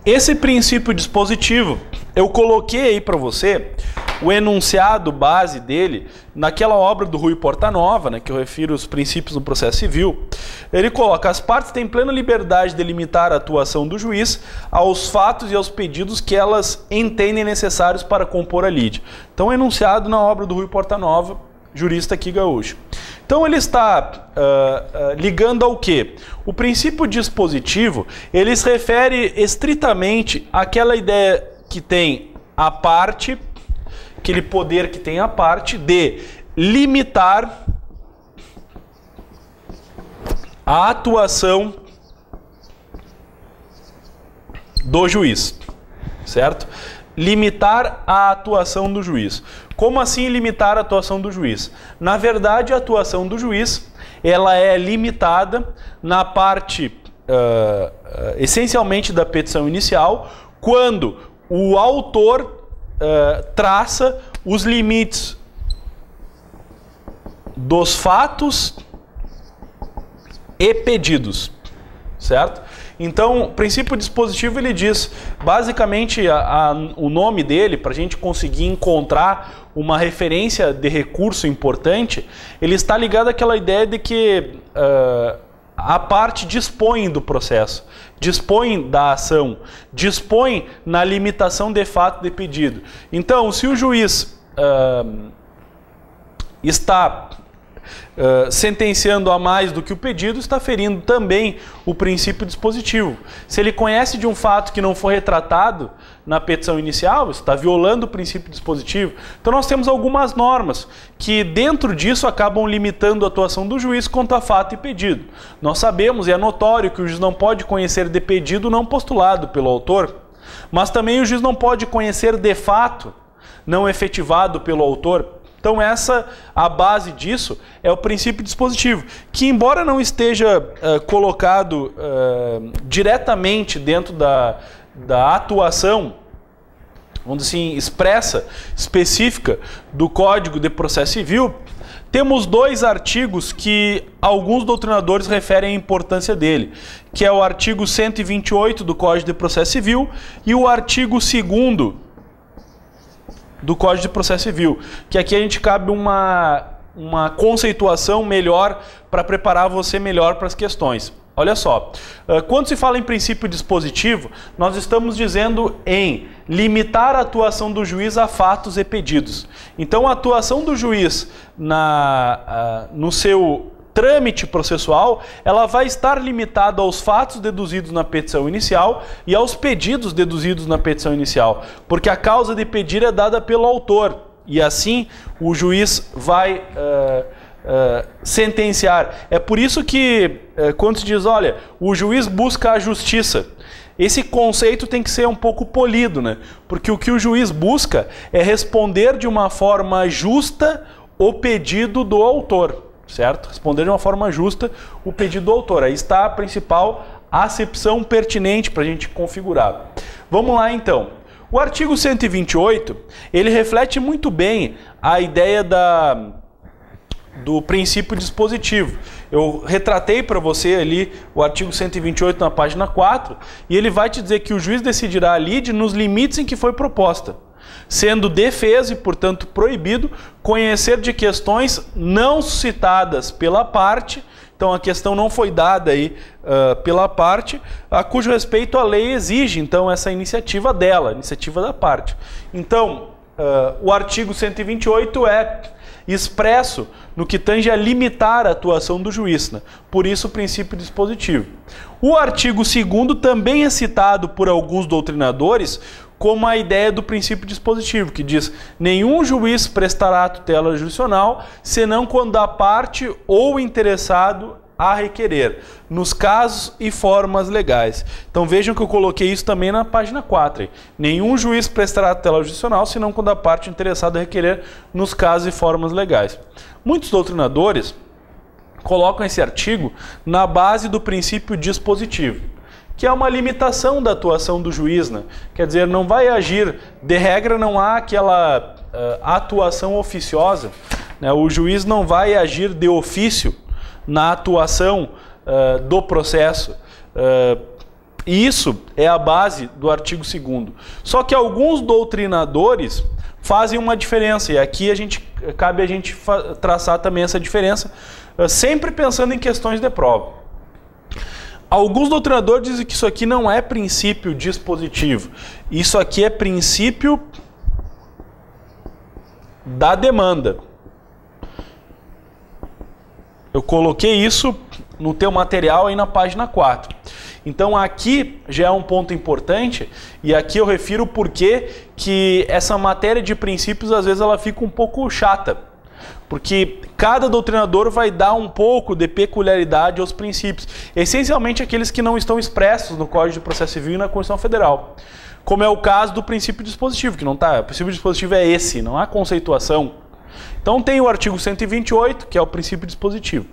esse princípio dispositivo, eu coloquei aí para você o enunciado base dele naquela obra do Rui Portanova, né, que eu refiro os princípios do processo civil. Ele coloca: as partes têm plena liberdade de limitar a atuação do juiz aos fatos e aos pedidos que elas entendem necessários para compor a lide. Então, enunciado na obra do Rui Portanova, jurista aqui gaúcho. Então ele está ligando ao quê? O princípio dispositivo, ele se refere estritamente àquela ideia que tem a parte, aquele poder que tem a parte de limitar a atuação do juiz, certo? Limitar a atuação do juiz. Como assim limitar a atuação do juiz? Na verdade, a atuação do juiz, ela é limitada na parte, essencialmente, da petição inicial, quando o autor traça os limites dos fatos e pedidos, certo? Então, o princípio dispositivo, ele diz, basicamente, o nome dele, para a gente conseguir encontrar uma referência de recurso importante, ele está ligado àquela ideia de que a parte dispõe do processo, dispõe da ação, dispõe na limitação de fato de pedido. Então, se o juiz está sentenciando a mais do que o pedido, está ferindo também o princípio dispositivo. Se ele conhece de um fato que não foi retratado na petição inicial, está violando o princípio dispositivo. Então nós temos algumas normas que dentro disso acabam limitando a atuação do juiz quanto a fato e pedido. Nós sabemos, e é notório, que o juiz não pode conhecer de pedido não postulado pelo autor, mas também o juiz não pode conhecer de fato não efetivado pelo autor. Então a base disso é o princípio dispositivo, que embora não esteja colocado diretamente dentro da atuação, vamos dizer assim, expressa, específica do Código de Processo Civil, temos dois artigos que alguns doutrinadores referem a importância dele, que é o artigo 128 do Código de Processo Civil e o artigo 2º do Código de Processo Civil, que aqui a gente cabe uma conceituação melhor para preparar você melhor para as questões. Olha só, quando se fala em princípio dispositivo, nós estamos dizendo em limitar a atuação do juiz a fatos e pedidos. Então a atuação do juiz no seu trâmite processual, ela vai estar limitada aos fatos deduzidos na petição inicial e aos pedidos deduzidos na petição inicial, porque a causa de pedir é dada pelo autor, e assim o juiz vai sentenciar. É por isso que, quando se diz, olha, o juiz busca a justiça, esse conceito tem que ser um pouco polido, né? Porque o que o juiz busca é responder de uma forma justa o pedido do autor. Certo? Responder de uma forma justa o pedido do autor. Aí está a principal acepção pertinente para a gente configurar. Vamos lá então. O artigo 128, ele reflete muito bem a ideia do princípio dispositivo. Eu retratei para você ali o artigo 128 na página 4, e ele vai te dizer que o juiz decidirá a lide nos limites em que foi proposta, sendo defesa e, portanto, proibido conhecer de questões não suscitadas pela parte. Então, a questão não foi dada aí pela parte, a cujo respeito a lei exige, então, essa iniciativa dela, iniciativa da parte. Então, o artigo 128 é expresso no que tange a limitar a atuação do juiz, né? Por isso o princípio dispositivo. O artigo 2º também é citado por alguns doutrinadores como a ideia do princípio dispositivo, que diz: nenhum juiz prestará tutela jurisdicional, senão quando a parte ou interessado a requerer, nos casos e formas legais. Então vejam que eu coloquei isso também na página 4. Aí. Nenhum juiz prestará tutela jurisdicional, senão quando a parte interessada a requerer, nos casos e formas legais. Muitos doutrinadores colocam esse artigo na base do princípio dispositivo, que é uma limitação da atuação do juiz, né? Quer dizer, não vai agir, de regra não há aquela atuação oficiosa, né? O juiz não vai agir de ofício na atuação do processo. E isso é a base do artigo 2º. Só que alguns doutrinadores fazem uma diferença, e aqui cabe a gente traçar também essa diferença, sempre pensando em questões de prova. Alguns doutrinadores dizem que isso aqui não é princípio dispositivo, isso aqui é princípio da demanda. Eu coloquei isso no teu material aí na página 4. Então aqui já é um ponto importante, e aqui eu refiro o porquê que essa matéria de princípios às vezes ela fica um pouco chata. Porque cada doutrinador vai dar um pouco de peculiaridade aos princípios, essencialmente aqueles que não estão expressos no Código de Processo Civil e na Constituição Federal. Como é o caso do princípio dispositivo, que não está. O princípio dispositivo é esse, não há conceituação. Então tem o artigo 128, que é o princípio dispositivo.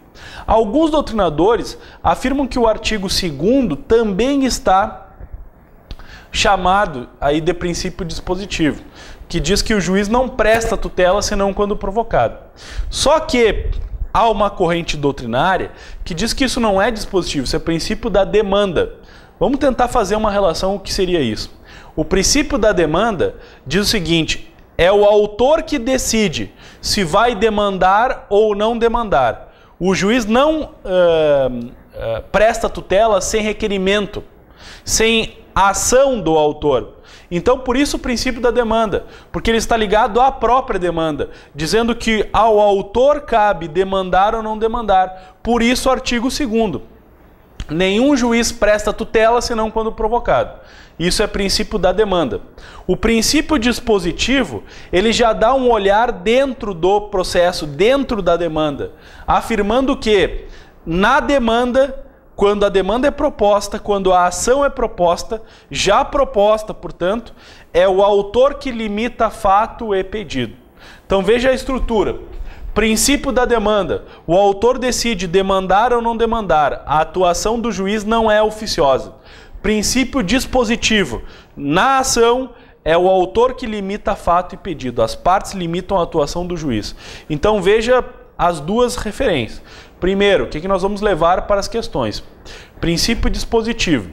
Alguns doutrinadores afirmam que o artigo 2º também está chamado aí de princípio dispositivo, que diz que o juiz não presta tutela senão quando provocado. Só que há uma corrente doutrinária que diz que isso não é dispositivo, isso é princípio da demanda. Vamos tentar fazer uma relação, o que seria isso? O princípio da demanda diz o seguinte: é o autor que decide se vai demandar ou não demandar. O juiz não presta tutela sem requerimento, sem ação do autor. Então, por isso o princípio da demanda, porque ele está ligado à própria demanda, dizendo que ao autor cabe demandar ou não demandar. Por isso o artigo 2º. Nenhum juiz presta tutela senão quando provocado. Isso é princípio da demanda. O princípio dispositivo, ele já dá um olhar dentro do processo, dentro da demanda, afirmando que na demanda, quando a demanda é proposta, quando a ação é proposta, já proposta, portanto, é o autor que limita fato e pedido. Então veja a estrutura. Princípio da demanda. O autor decide demandar ou não demandar. A atuação do juiz não é oficiosa. Princípio dispositivo. Na ação, é o autor que limita fato e pedido. As partes limitam a atuação do juiz. Então veja as duas referências. Primeiro, o que nós vamos levar para as questões? Princípio dispositivo.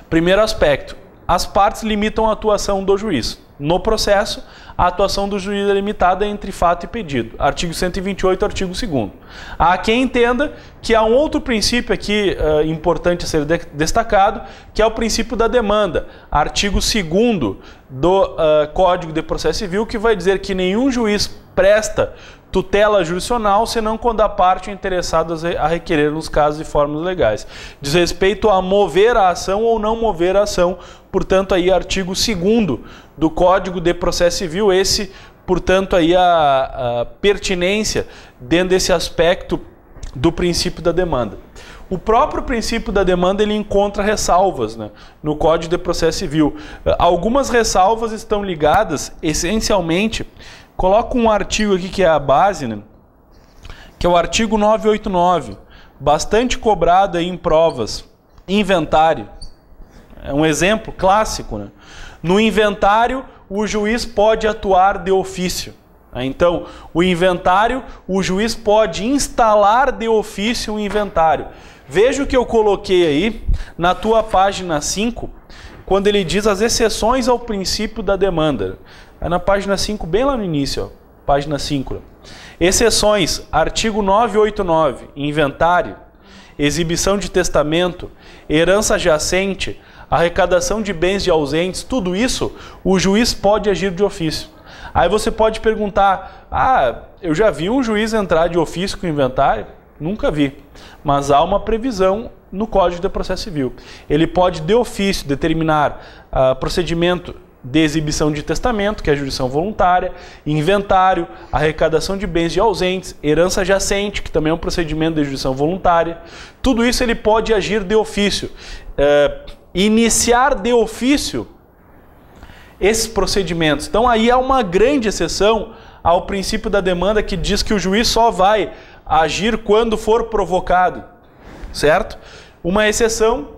Primeiro aspecto. As partes limitam a atuação do juiz. No processo, a atuação do juiz é limitada entre fato e pedido. Artigo 128, artigo 2º. Há quem entenda que há um outro princípio aqui importante a ser destacado, que é o princípio da demanda. Artigo 2º do Código de Processo Civil, que vai dizer que nenhum juiz presta tutela jurisdicional, senão quando a parte é interessada a requerer nos casos e formas legais. Diz respeito a mover a ação ou não mover a ação, portanto, aí artigo 2º do Código de Processo Civil, esse, portanto, aí a pertinência dentro desse aspecto do princípio da demanda. O próprio princípio da demanda ele encontra ressalvas, né, no Código de Processo Civil. Algumas ressalvas estão ligadas, essencialmente, coloco um artigo aqui que é a base, né, que é o artigo 989, bastante cobrado aí em provas, inventário. É um exemplo clássico, né? No inventário, o juiz pode atuar de ofício. Então, o inventário, o juiz pode instalar de ofício o inventário. Veja o que eu coloquei aí na tua página 5, quando ele diz as exceções ao princípio da demanda. É na página 5, bem lá no início, ó, página 5. Exceções, artigo 989, inventário, exibição de testamento, herança jacente, arrecadação de bens de ausentes, tudo isso o juiz pode agir de ofício. Aí você pode perguntar, eu já vi um juiz entrar de ofício com inventário? Nunca vi, mas há uma previsão no Código de Processo Civil. Ele pode, de ofício, determinar procedimento de exibição de testamento, que é a jurisdição voluntária, inventário, arrecadação de bens de ausentes, herança jacente, que também é um procedimento de jurisdição voluntária. Tudo isso ele pode agir de ofício. Iniciar de ofício esses procedimentos. Então aí há uma grande exceção ao princípio da demanda, que diz que o juiz só vai agir quando for provocado, certo? Uma exceção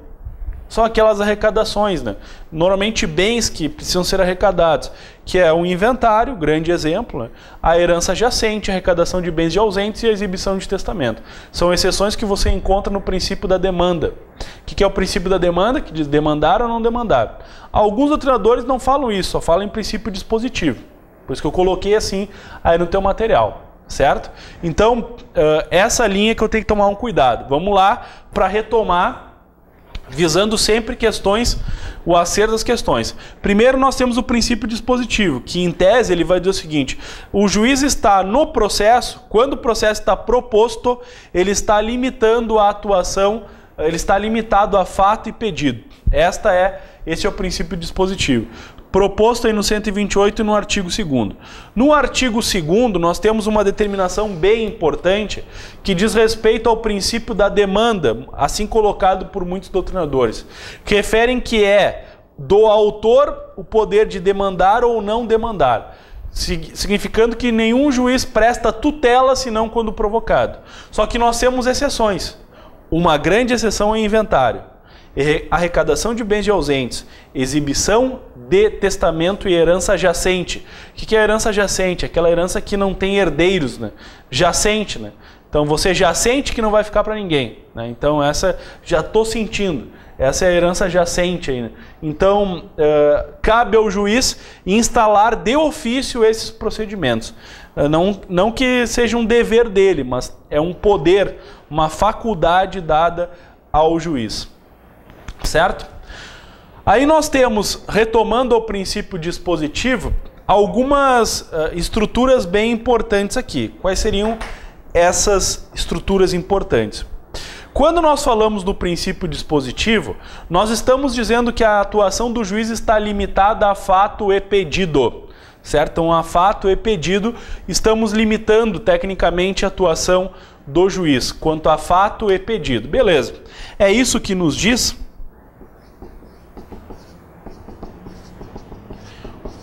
são aquelas arrecadações, né? Normalmente bens que precisam ser arrecadados, que é um inventário, grande exemplo, né? A herança jacente, a arrecadação de bens de ausentes e a exibição de testamento. São exceções que você encontra no princípio da demanda. O que é o princípio da demanda? Que diz demandar ou não demandar. Alguns doutrinadores não falam isso, só falam em princípio dispositivo. Por isso que eu coloquei assim aí no teu material. Certo? Então, essa linha que eu tenho que tomar um cuidado. Vamos lá para retomar, visando sempre questões, o acerto das questões. Primeiro, nós temos o princípio dispositivo, que em tese ele vai dizer o seguinte: o juiz está no processo, quando o processo está proposto, ele está limitando a atuação, ele está limitado a fato e pedido. Esse é o princípio dispositivo. Proposto aí no 128 e no artigo 2º. No artigo 2º, nós temos uma determinação bem importante que diz respeito ao princípio da demanda, assim colocado por muitos doutrinadores, que referem que é do autor o poder de demandar ou não demandar, significando que nenhum juiz presta tutela senão quando provocado. Só que nós temos exceções. Uma grande exceção é o inventário. Arrecadação de bens de ausentes, exibição de testamento e herança jacente. O que é herança jacente? Aquela herança que não tem herdeiros, né? Jacente, né? Então você já sente que não vai ficar para ninguém, né? Então essa já estou sentindo. Essa é a herança jacente aí, né? Então cabe ao juiz instalar de ofício esses procedimentos. Não que seja um dever dele, mas é um poder, uma faculdade dada ao juiz. Certo? Aí nós temos, retomando ao princípio dispositivo, algumas estruturas bem importantes aqui. Quais seriam essas estruturas importantes? Quando nós falamos do princípio dispositivo, nós estamos dizendo que a atuação do juiz está limitada a fato e pedido. Certo? Então, a fato e pedido, estamos limitando tecnicamente a atuação do juiz quanto a fato e pedido. Beleza. É isso que nos diz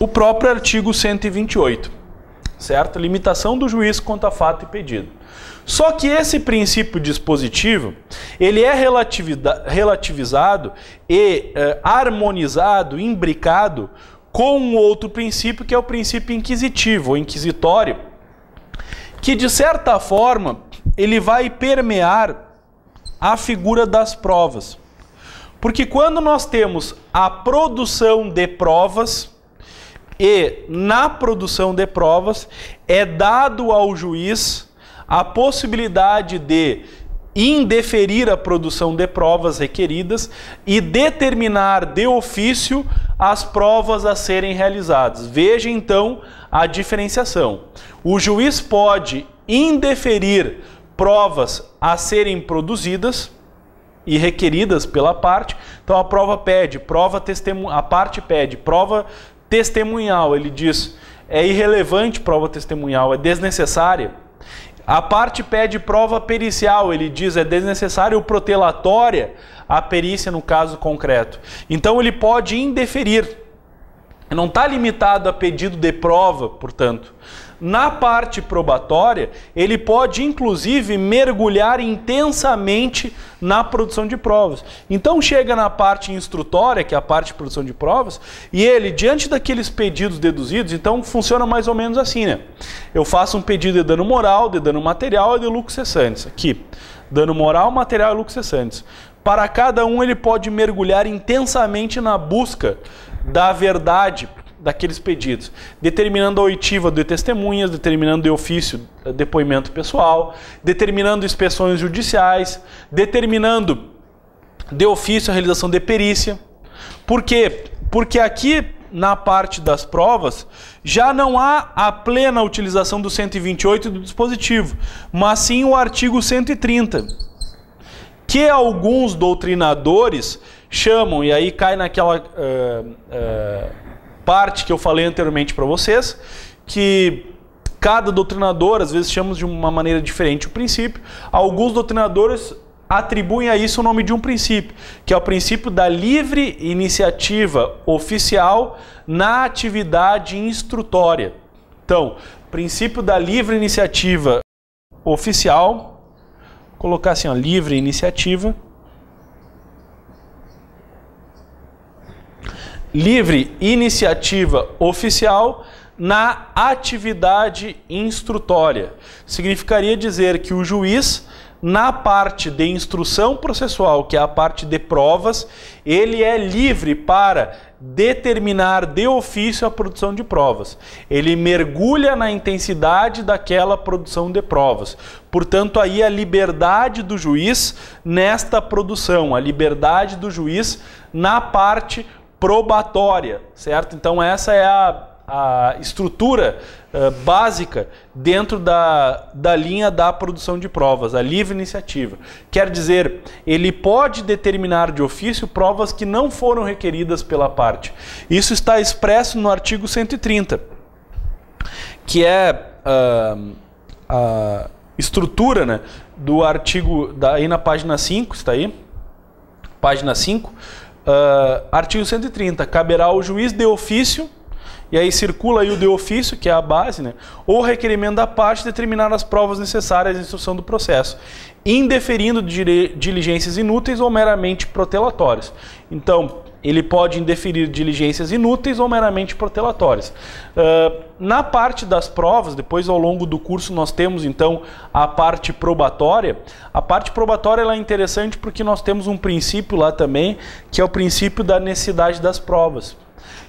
o próprio artigo 128, certo? Limitação do juiz quanto a fato e pedido. Só que esse princípio dispositivo, ele é relativizado e harmonizado, imbricado com um outro princípio, que é o princípio inquisitivo, ou inquisitório, que de certa forma ele vai permear a figura das provas. Porque quando nós temos a produção de provas, e na produção de provas é dado ao juiz a possibilidade de indeferir a produção de provas requeridas e determinar de ofício as provas a serem realizadas. Veja então a diferenciação. O juiz pode indeferir provas a serem produzidas e requeridas pela parte. Então a prova pede, a parte pede prova testemunhal, ele diz, é irrelevante prova testemunhal, é desnecessária. A parte pede prova pericial, ele diz, é desnecessário protelatória a perícia no caso concreto. Então ele pode indeferir, não está limitado a pedido de prova, portanto. Na parte probatória, ele pode inclusive mergulhar intensamente na produção de provas. Então chega na parte instrutória, que é a parte de produção de provas, e ele, diante daqueles pedidos deduzidos, então funciona mais ou menos assim, né? Eu faço um pedido de dano moral, de dano material e de lucros cessantes. Aqui, dano moral, material e lucros cessantes. Para cada um ele pode mergulhar intensamente na busca da verdade daqueles pedidos, determinando a oitiva de testemunhas, determinando de ofício depoimento pessoal, determinando inspeções judiciais, determinando de ofício a realização de perícia. Por quê? Porque aqui na parte das provas, já não há a plena utilização do 128 do dispositivo, mas sim o artigo 130, que alguns doutrinadores chamam, e aí cai naquela parte que eu falei anteriormente para vocês, que cada doutrinador, às vezes, chama de uma maneira diferente o princípio. Alguns doutrinadores atribuem a isso o nome de um princípio, que é o princípio da livre iniciativa oficial na atividade instrutória. Então, princípio da livre iniciativa oficial, vou colocar assim, ó, livre iniciativa. Livre iniciativa oficial na atividade instrutória. Significaria dizer que o juiz, na parte de instrução processual, que é a parte de provas, ele é livre para determinar de ofício a produção de provas. Ele mergulha na intensidade daquela produção de provas. Portanto, aí a liberdade do juiz nesta produção, a liberdade do juiz na parte probatória, certo? Então essa é a estrutura básica dentro da linha da produção de provas, a livre iniciativa. Quer dizer, ele pode determinar de ofício provas que não foram requeridas pela parte. Isso está expresso no artigo 130, que é a estrutura, né, do artigo, aí na página 5, está aí, página 5, artigo 130, caberá ao juiz de ofício, e aí circula aí o de ofício, que é a base, né? Ou requerimento da parte determinar as provas necessárias à instrução do processo, indeferindo diligências inúteis ou meramente protelatórias. Então, ele pode indeferir diligências inúteis ou meramente protelatórias. Na parte das provas, depois ao longo do curso nós temos então a parte probatória. A parte probatória ela é interessante porque nós temos um princípio lá também, que é o princípio da necessidade das provas.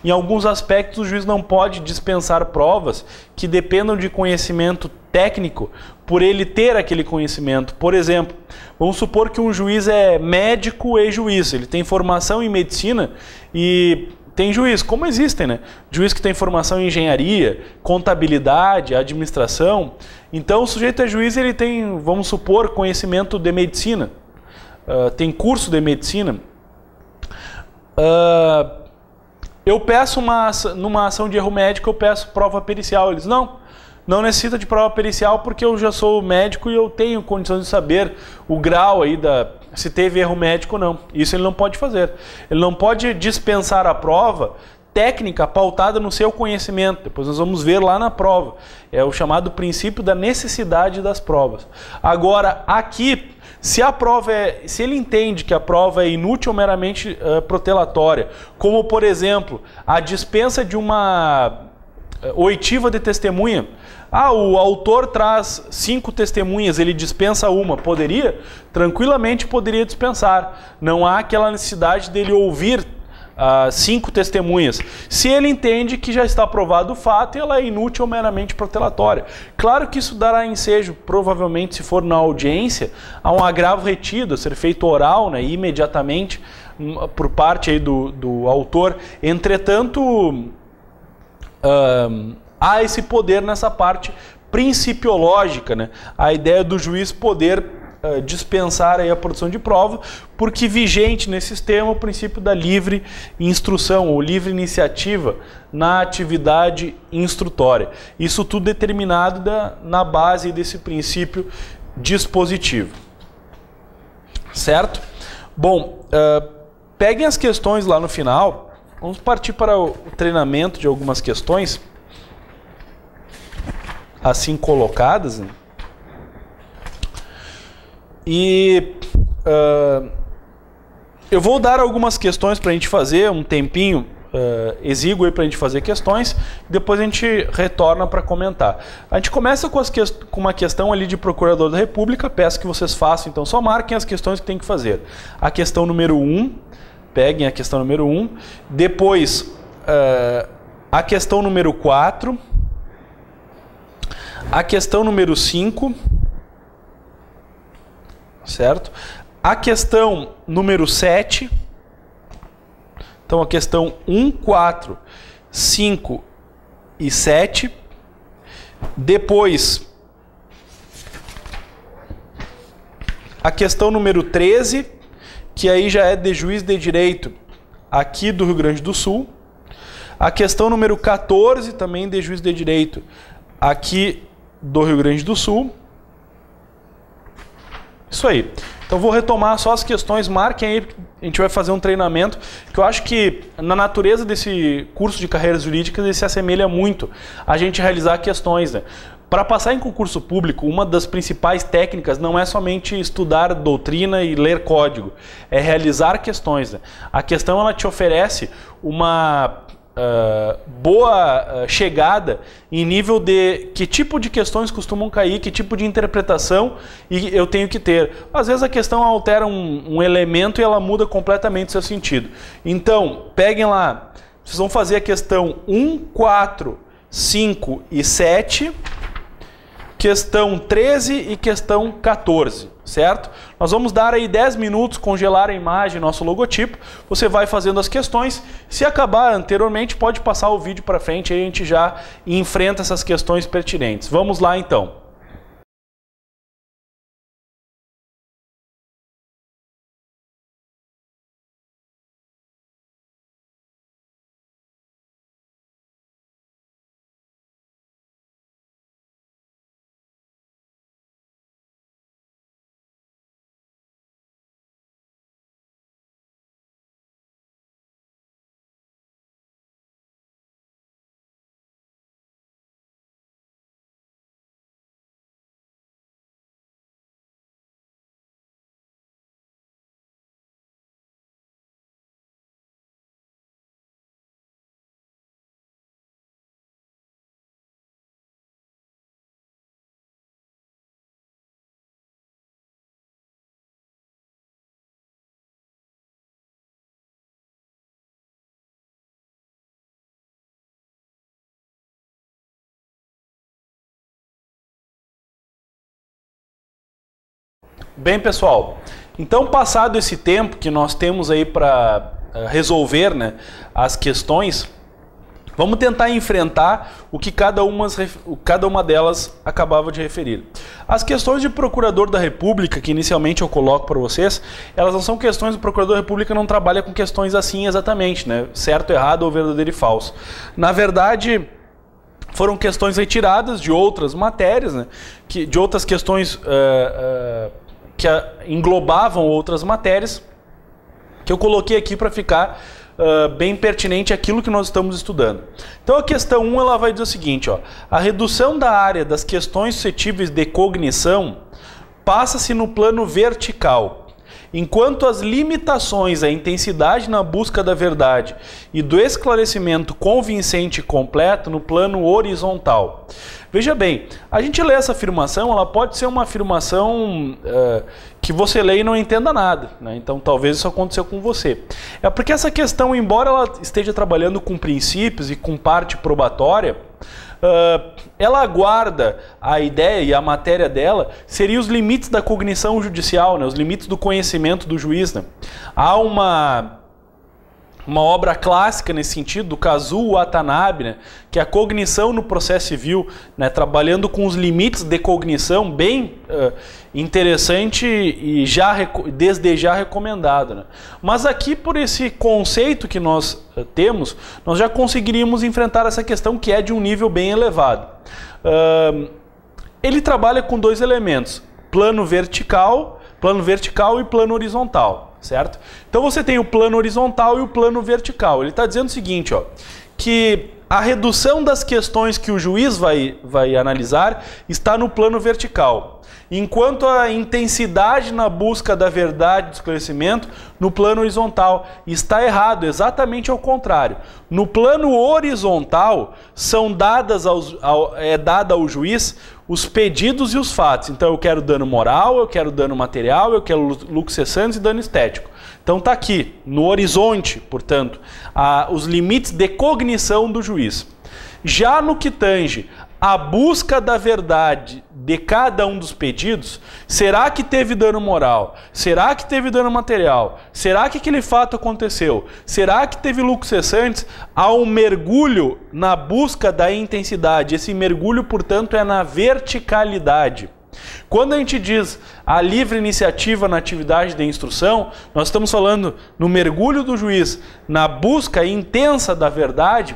Em alguns aspectos, o juiz não pode dispensar provas que dependam de conhecimento técnico por ele ter aquele conhecimento. Por exemplo, vamos supor que um juiz é médico e juiz, ele tem formação em medicina e tem juiz, como existem, né? Juiz que tem formação em engenharia, contabilidade, administração. Então, o sujeito é juiz, ele tem, vamos supor, conhecimento de medicina, tem curso de medicina. Eu peço numa ação de erro médico, eu peço prova pericial. Eles, não necessita de prova pericial porque eu já sou médico e eu tenho condições de saber o grau aí se teve erro médico ou não. Isso ele não pode fazer. Ele não pode dispensar a prova técnica pautada no seu conhecimento. Depois nós vamos ver lá na prova. É o chamado princípio da necessidade das provas. Agora, aqui, se ele entende que a prova é inútil ou meramente protelatória, como por exemplo, a dispensa de uma oitiva de testemunha, o autor traz 5 testemunhas, ele dispensa uma, tranquilamente poderia dispensar. Não há aquela necessidade dele ouvir 5 testemunhas, se ele entende que já está provado o fato e ela é inútil ou meramente protelatória. Claro que isso dará ensejo, provavelmente, se for na audiência, a um agravo retido, a ser feito oral, né, imediatamente, por parte aí do autor. Entretanto, há esse poder nessa parte principiológica, né? A ideia do juiz poder dispensar aí a produção de prova, porque vigente nesse sistema o princípio da livre instrução ou livre iniciativa na atividade instrutória. Isso tudo determinado na base desse princípio dispositivo. Certo? Bom, peguem as questões lá no final. Vamos partir para o treinamento de algumas questões assim colocadas, né? E eu vou dar algumas questões para a gente fazer, um tempinho exíguo aí para a gente fazer questões, depois a gente retorna para comentar. A gente começa com uma questão ali de Procurador da República, peço que vocês façam, então só marquem as questões que tem que fazer. A questão número 1, peguem a questão número 1, depois a questão número 4, a questão número 5, certo? A questão número 7, então a questão 1, 4 5 e 7. Depois, a questão número 13, que aí já é de juiz de direito aqui do Rio Grande do Sul. A questão número 14, também de juiz de direito aqui do Rio Grande do Sul. Isso aí. Então vou retomar só as questões, marquem aí, a gente vai fazer um treinamento, que eu acho que na natureza desse curso de carreiras jurídicas ele se assemelha muito a gente realizar questões, né? Para passar em concurso público, uma das principais técnicas não é somente estudar doutrina e ler código, é realizar questões, né? A questão ela te oferece uma boa chegada em nível de que tipo de questões costumam cair, que tipo de interpretação eu tenho que ter. Às vezes a questão altera um elemento e ela muda completamente seu sentido. Então, peguem lá, vocês vão fazer a questão 1, 4, 5 e 7, questão 13 e questão 14, certo? Nós vamos dar aí 10 minutos, congelar a imagem, nosso logotipo, você vai fazendo as questões, se acabar anteriormente pode passar o vídeo para frente, aí a gente já enfrenta essas questões pertinentes. Vamos lá então. Bem, pessoal, então passado esse tempo que nós temos aí para resolver, né, as questões, vamos tentar enfrentar o que cada uma delas acabava de referir. As questões de Procurador da República, que inicialmente eu coloco para vocês, elas não são questões, o Procurador da República não trabalha com questões assim exatamente, né, certo, errado ou verdadeiro e falso. Na verdade, foram questões retiradas de outras matérias, né, de outras questões que englobavam outras matérias, que eu coloquei aqui para ficar bem pertinente àquilo que nós estamos estudando. Então a questão 1 ela vai dizer o seguinte, ó, a redução da área das questões suscetíveis de cognição passa-se no plano vertical, enquanto as limitações à intensidade na busca da verdade e do esclarecimento convincente e completo no plano horizontal. Veja bem, a gente lê essa afirmação, ela pode ser uma afirmação que você lê e não entenda nada, né? Então talvez isso aconteceu com você. É porque essa questão, embora ela esteja trabalhando com princípios e com parte probatória, ela aguarda a ideia e a matéria dela seria os limites da cognição judicial, né? Os limites do conhecimento do juiz, né? Há uma obra clássica nesse sentido, do Kazuo Watanabe, né, que é a cognição no processo civil, né, trabalhando com os limites de cognição, bem interessante e desde já recomendado, né. Mas aqui, por esse conceito que nós temos, nós já conseguiríamos enfrentar essa questão que é de um nível bem elevado. Ele trabalha com dois elementos, plano vertical e plano horizontal. Certo? Então você tem o plano horizontal e o plano vertical. Ele está dizendo o seguinte, ó, que a redução das questões que o juiz vai analisar está no plano vertical, enquanto a intensidade na busca da verdade e do esclarecimento no plano horizontal. Está errado, exatamente ao contrário. No plano horizontal são é dada ao juiz os pedidos e os fatos. Então eu quero dano moral, eu quero dano material, eu quero lucros cessantes e dano estético. Então está aqui, no horizonte, portanto, os limites de cognição do juiz. Já no que tange a busca da verdade de cada um dos pedidos, será que teve dano moral? Será que teve dano material? Será que aquele fato aconteceu? Será que teve lucros cessantes? Há um mergulho na busca da intensidade. Esse mergulho, portanto, é na verticalidade. Quando a gente diz a livre iniciativa na atividade de instrução, nós estamos falando no mergulho do juiz, na busca intensa da verdade,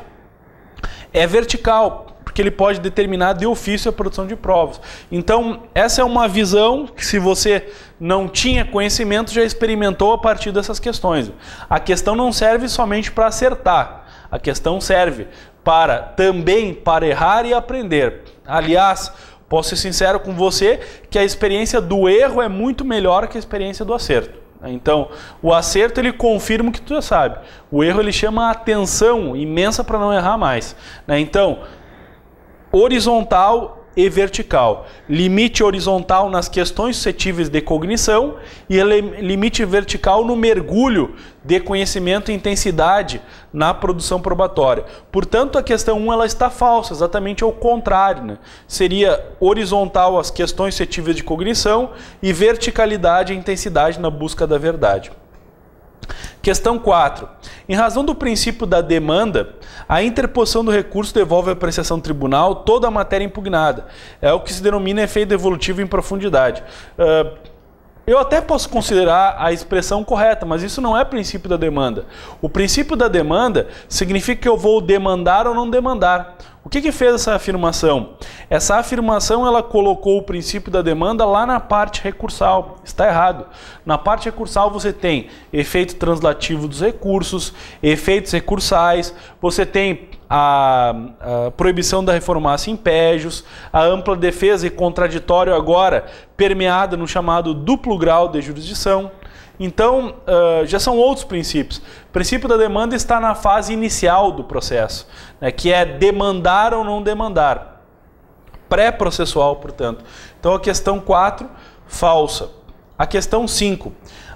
é vertical, porque ele pode determinar de ofício a produção de provas. Então, essa é uma visão que, se você não tinha conhecimento, já experimentou a partir dessas questões. A questão não serve somente para acertar, a questão serve também para errar e aprender. Aliás, posso ser sincero com você que a experiência do erro é muito melhor que a experiência do acerto. Então, o acerto ele confirma o que tu já sabe. O erro ele chama a atenção imensa para não errar mais. Então, horizontal e vertical. Limite horizontal nas questões suscetíveis de cognição e limite vertical no mergulho de conhecimento e intensidade na produção probatória. Portanto, a questão 1 ela está falsa, exatamente ao contrário, né? Seria horizontal as questões suscetíveis de cognição e verticalidade e intensidade na busca da verdade. Questão 4. Em razão do princípio da demanda, a interposição do recurso devolve à apreciação do tribunal toda a matéria impugnada. É o que se denomina efeito devolutivo em profundidade. Eu até posso considerar a expressão correta, mas isso não é princípio da demanda. O princípio da demanda significa que eu vou demandar ou não demandar. O que fez essa afirmação? Essa afirmação ela colocou o princípio da demanda lá na parte recursal. Está errado. Na parte recursal você tem efeito translativo dos recursos, efeitos recursais, você tem a proibição da reformácia impégios, a ampla defesa e contraditório agora permeada no chamado duplo grau de jurisdição. Então, já são outros princípios. O princípio da demanda está na fase inicial do processo, né, que é demandar ou não demandar. Pré-processual, portanto. Então, a questão 4, falsa. A questão 5.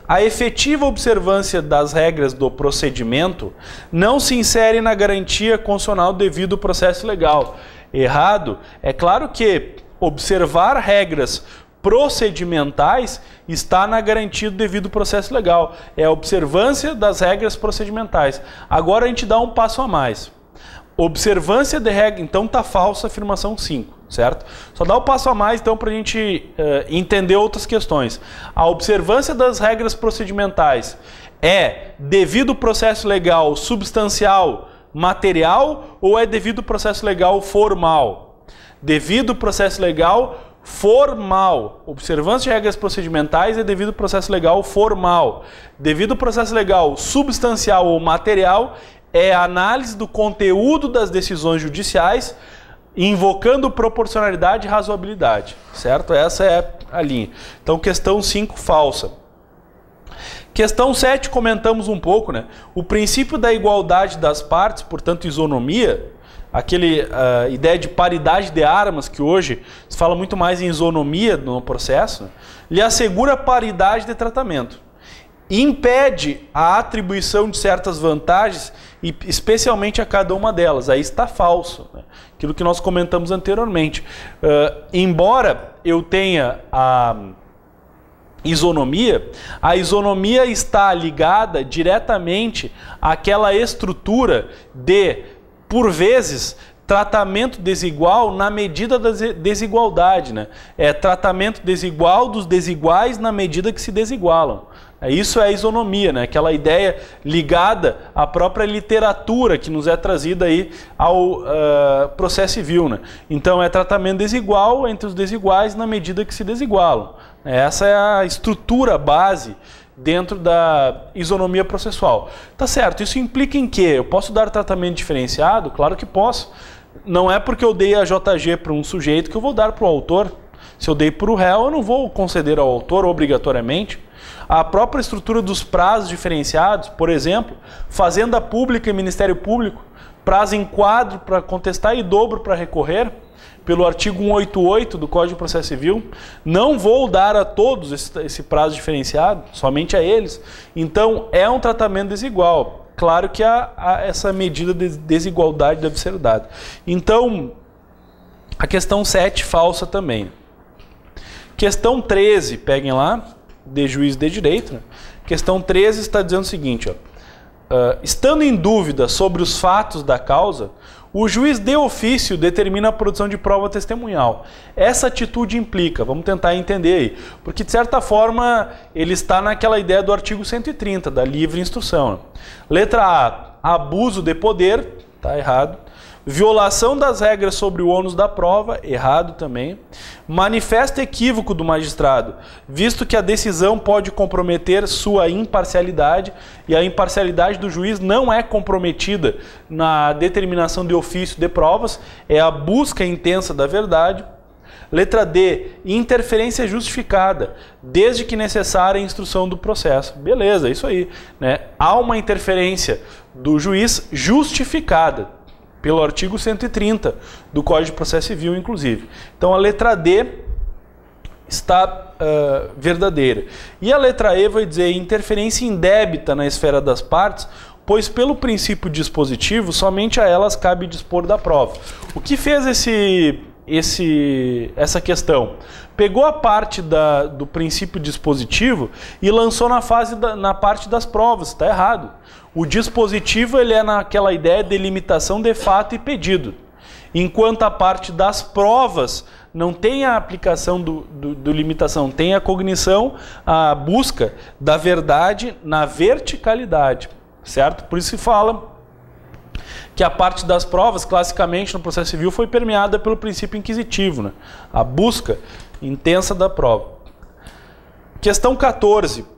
A efetiva observância das regras do procedimento não se insere na garantia constitucional devido ao processo legal. Errado. É claro que observar regras procedimentais está na garantia do devido processo legal. É a observância das regras procedimentais. Agora a gente dá um passo a mais. Observância de regra, então está falsa a afirmação 5, certo? Só dá um passo a mais então para a gente entender outras questões. A observância das regras procedimentais é devido processo legal substancial material ou é devido processo legal formal? Devido processo legal formal. Observância de regras procedimentais é devido processo legal formal. Devido processo legal substancial ou material é a análise do conteúdo das decisões judiciais, invocando proporcionalidade e razoabilidade, certo? Essa é a linha. Então, questão 5, falsa. Questão 7, comentamos um pouco, né? O princípio da igualdade das partes, portanto, isonomia, aquela ideia de paridade de armas, que hoje se fala muito mais em isonomia no processo, né? Lhe assegura paridade de tratamento. Impede a atribuição de certas vantagens, e especialmente a cada uma delas. Aí está falso, né? Aquilo que nós comentamos anteriormente. Embora eu tenha a isonomia está ligada diretamente àquela estrutura de, por vezes, tratamento desigual na medida da desigualdade, né? É tratamento desigual dos desiguais na medida que se desigualam. Isso é a isonomia, né? Aquela ideia ligada à própria literatura que nos é trazida aí ao processo civil, né? Então é tratamento desigual entre os desiguais na medida que se desigualam. Essa é a estrutura base dentro da isonomia processual. Tá certo, isso implica em quê? Eu posso dar tratamento diferenciado? Claro que posso. Não é porque eu dei a JG para um sujeito que eu vou dar para o autor. Se eu dei para o réu, eu não vou conceder ao autor obrigatoriamente. A própria estrutura dos prazos diferenciados, por exemplo, Fazenda Pública e Ministério Público, prazo em quadro para contestar e dobro para recorrer, pelo artigo 188 do Código de Processo Civil, não vou dar a todos esse prazo diferenciado, somente a eles. Então, é um tratamento desigual. Claro que há essa medida de desigualdade deve ser dada. Então, a questão 7, falsa também. Questão 13, peguem lá, de juiz de direito, né? Questão 13 está dizendo o seguinte, ó, estando em dúvida sobre os fatos da causa, o juiz de ofício determina a produção de prova testemunhal. Essa atitude implica, vamos tentar entender aí, porque de certa forma ele está naquela ideia do artigo 130, da livre instrução. Né? Letra A, abuso de poder, está errado. Violação das regras sobre o ônus da prova, errado também. Manifesto equívoco do magistrado, visto que a decisão pode comprometer sua imparcialidade e a imparcialidade do juiz não é comprometida na determinação de ofício de provas, é a busca intensa da verdade. Letra D, interferência justificada, desde que necessária a instrução do processo. Beleza, é isso aí, né? Há uma interferência do juiz justificada, pelo artigo 130 do Código de Processo Civil, inclusive. Então, a letra D está verdadeira. E a letra E vai dizer interferência indébita na esfera das partes, pois pelo princípio dispositivo, somente a elas cabe dispor da prova. O que fez essa questão? Pegou a parte do princípio dispositivo e lançou na parte das provas. Está errado. O dispositivo ele é naquela ideia de limitação de fato e pedido, enquanto a parte das provas não tem a aplicação do limitação, tem a cognição, a busca da verdade na verticalidade, certo? Por isso se fala que a parte das provas, classicamente no processo civil, foi permeada pelo princípio inquisitivo, né? A busca intensa da prova. Questão 14.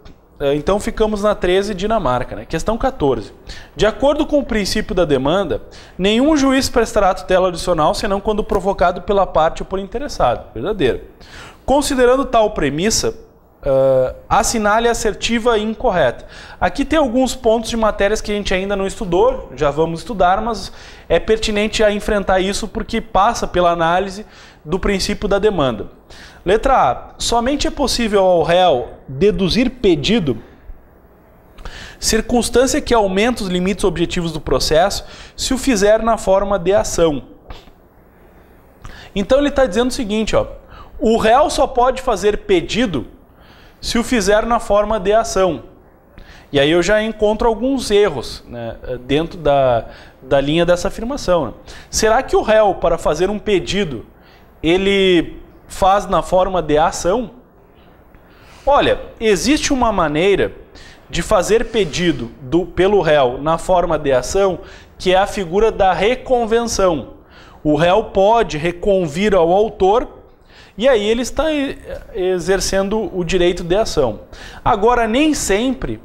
Então ficamos na 13, Dinamarca. Né? Questão 14. De acordo com o princípio da demanda, nenhum juiz prestará tutela adicional senão quando provocado pela parte ou por interessado. Verdadeiro. Considerando tal premissa, assinale a assertiva incorreta. Aqui tem alguns pontos de matérias que a gente ainda não estudou, já vamos estudar, mas é pertinente a enfrentar isso porque passa pela análise do princípio da demanda. Letra A. Somente é possível ao réu deduzir pedido circunstância que aumenta os limites objetivos do processo se o fizer na forma de ação. Então ele está dizendo o seguinte, ó, o réu só pode fazer pedido se o fizer na forma de ação. E aí eu já encontro alguns erros, né, dentro da linha dessa afirmação. Né? Será que o réu, para fazer um pedido, ele faz na forma de ação? Olha, existe uma maneira de fazer pedido pelo réu na forma de ação, que é a figura da reconvenção. O réu pode reconvir ao autor e aí ele está exercendo o direito de ação. Agora, nem sempre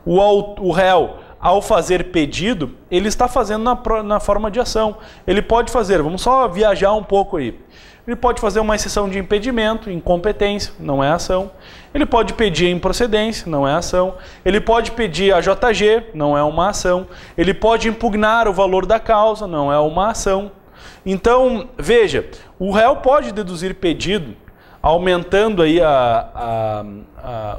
o réu, ao fazer pedido, ele está fazendo na forma de ação. Ele pode fazer, vamos só viajar um pouco aí. Ele pode fazer uma exceção de impedimento, incompetência, não é ação. Ele pode pedir improcedência, não é ação. Ele pode pedir a JG, não é uma ação. Ele pode impugnar o valor da causa, não é uma ação. Então, veja, o réu pode deduzir pedido, aumentando aí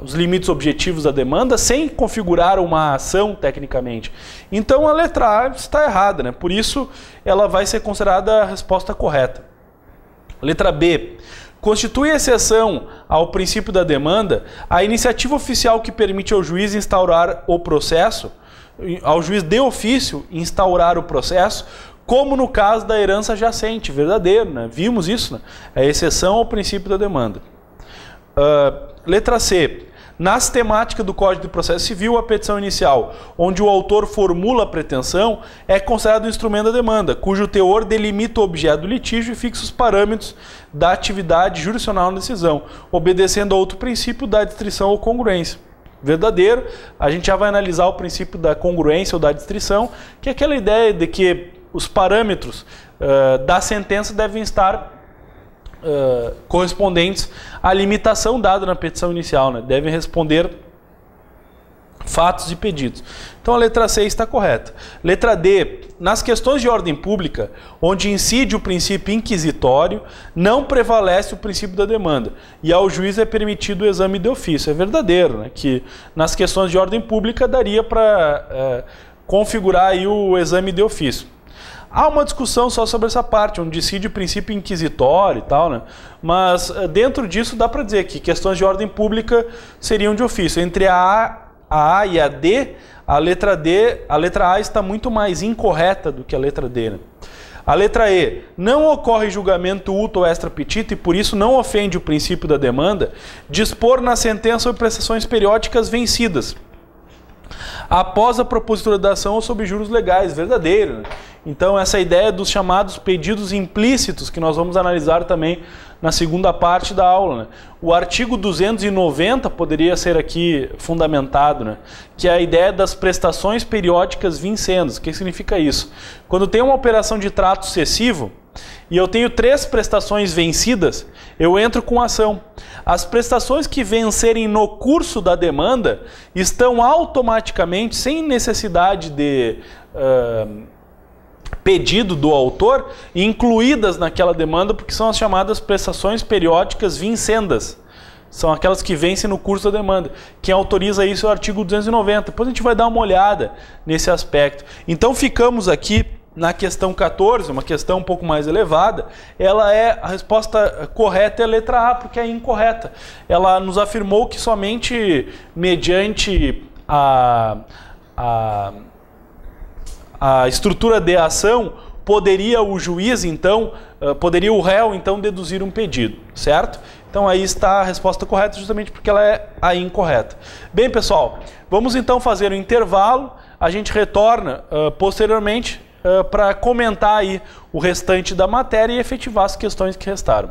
os limites objetivos da demanda, sem configurar uma ação tecnicamente. Então, a letra A está errada, né? Por isso, ela vai ser considerada a resposta correta. Letra B. Constitui exceção ao princípio da demanda a iniciativa oficial que permite ao juiz instaurar o processo, ao juiz de ofício instaurar o processo, como no caso da herança jacente. Verdadeiro, né? Vimos isso, né? É exceção ao princípio da demanda. Letra C. Na sistemática do Código de Processo Civil, a petição inicial, onde o autor formula a pretensão, é considerado um instrumento da demanda, cujo teor delimita o objeto do litígio e fixa os parâmetros da atividade jurisdicional na decisão, obedecendo a outro princípio da distrição ou congruência. Verdadeiro, a gente já vai analisar o princípio da congruência ou da distrição, que é aquela ideia de que os parâmetros da sentença devem estar correspondentes à limitação dada na petição inicial, né? Devem responder fatos e pedidos. Então a letra C está correta. Letra D. Nas questões de ordem pública, onde incide o princípio inquisitório, não prevalece o princípio da demanda e ao juiz é permitido o exame de ofício. É verdadeiro, né? Que nas questões de ordem pública daria para configurar aí o exame de ofício. Há uma discussão só sobre essa parte, onde decide o princípio inquisitório e tal, né? Mas dentro disso dá para dizer que questões de ordem pública seriam de ofício. Entre a A e a D, a letra A está muito mais incorreta do que a letra D, né? A letra E, não ocorre julgamento útil ou extra petita e por isso não ofende o princípio da demanda, dispor na sentença sobre prestações periódicas vencidas, após a propositura da ação ou sob juros legais, verdadeiro, né? Então essa ideia dos chamados pedidos implícitos, que nós vamos analisar também na segunda parte da aula, né? O artigo 290 poderia ser aqui fundamentado, né? Que é a ideia das prestações periódicas vincendas. O que significa isso? Quando tem uma operação de trato sucessivo e eu tenho 3 prestações vencidas, eu entro com ação. As prestações que vencerem no curso da demanda estão automaticamente, sem necessidade de pedido do autor, incluídas naquela demanda, porque são as chamadas prestações periódicas vincendas. São aquelas que vencem no curso da demanda. Quem autoriza isso é o artigo 290. Depois a gente vai dar uma olhada nesse aspecto. Então ficamos aqui na questão 14, uma questão um pouco mais elevada. Ela é, a resposta correta é a letra A, porque é incorreta. Ela nos afirmou que somente mediante a estrutura de ação poderia o juiz, então, poderia o réu, então, deduzir um pedido, certo? Então aí está a resposta correta, justamente porque ela é a incorreta. Bem, pessoal, vamos então fazer um intervalo, a gente retorna posteriormente para comentar aí o restante da matéria e efetivar as questões que restaram.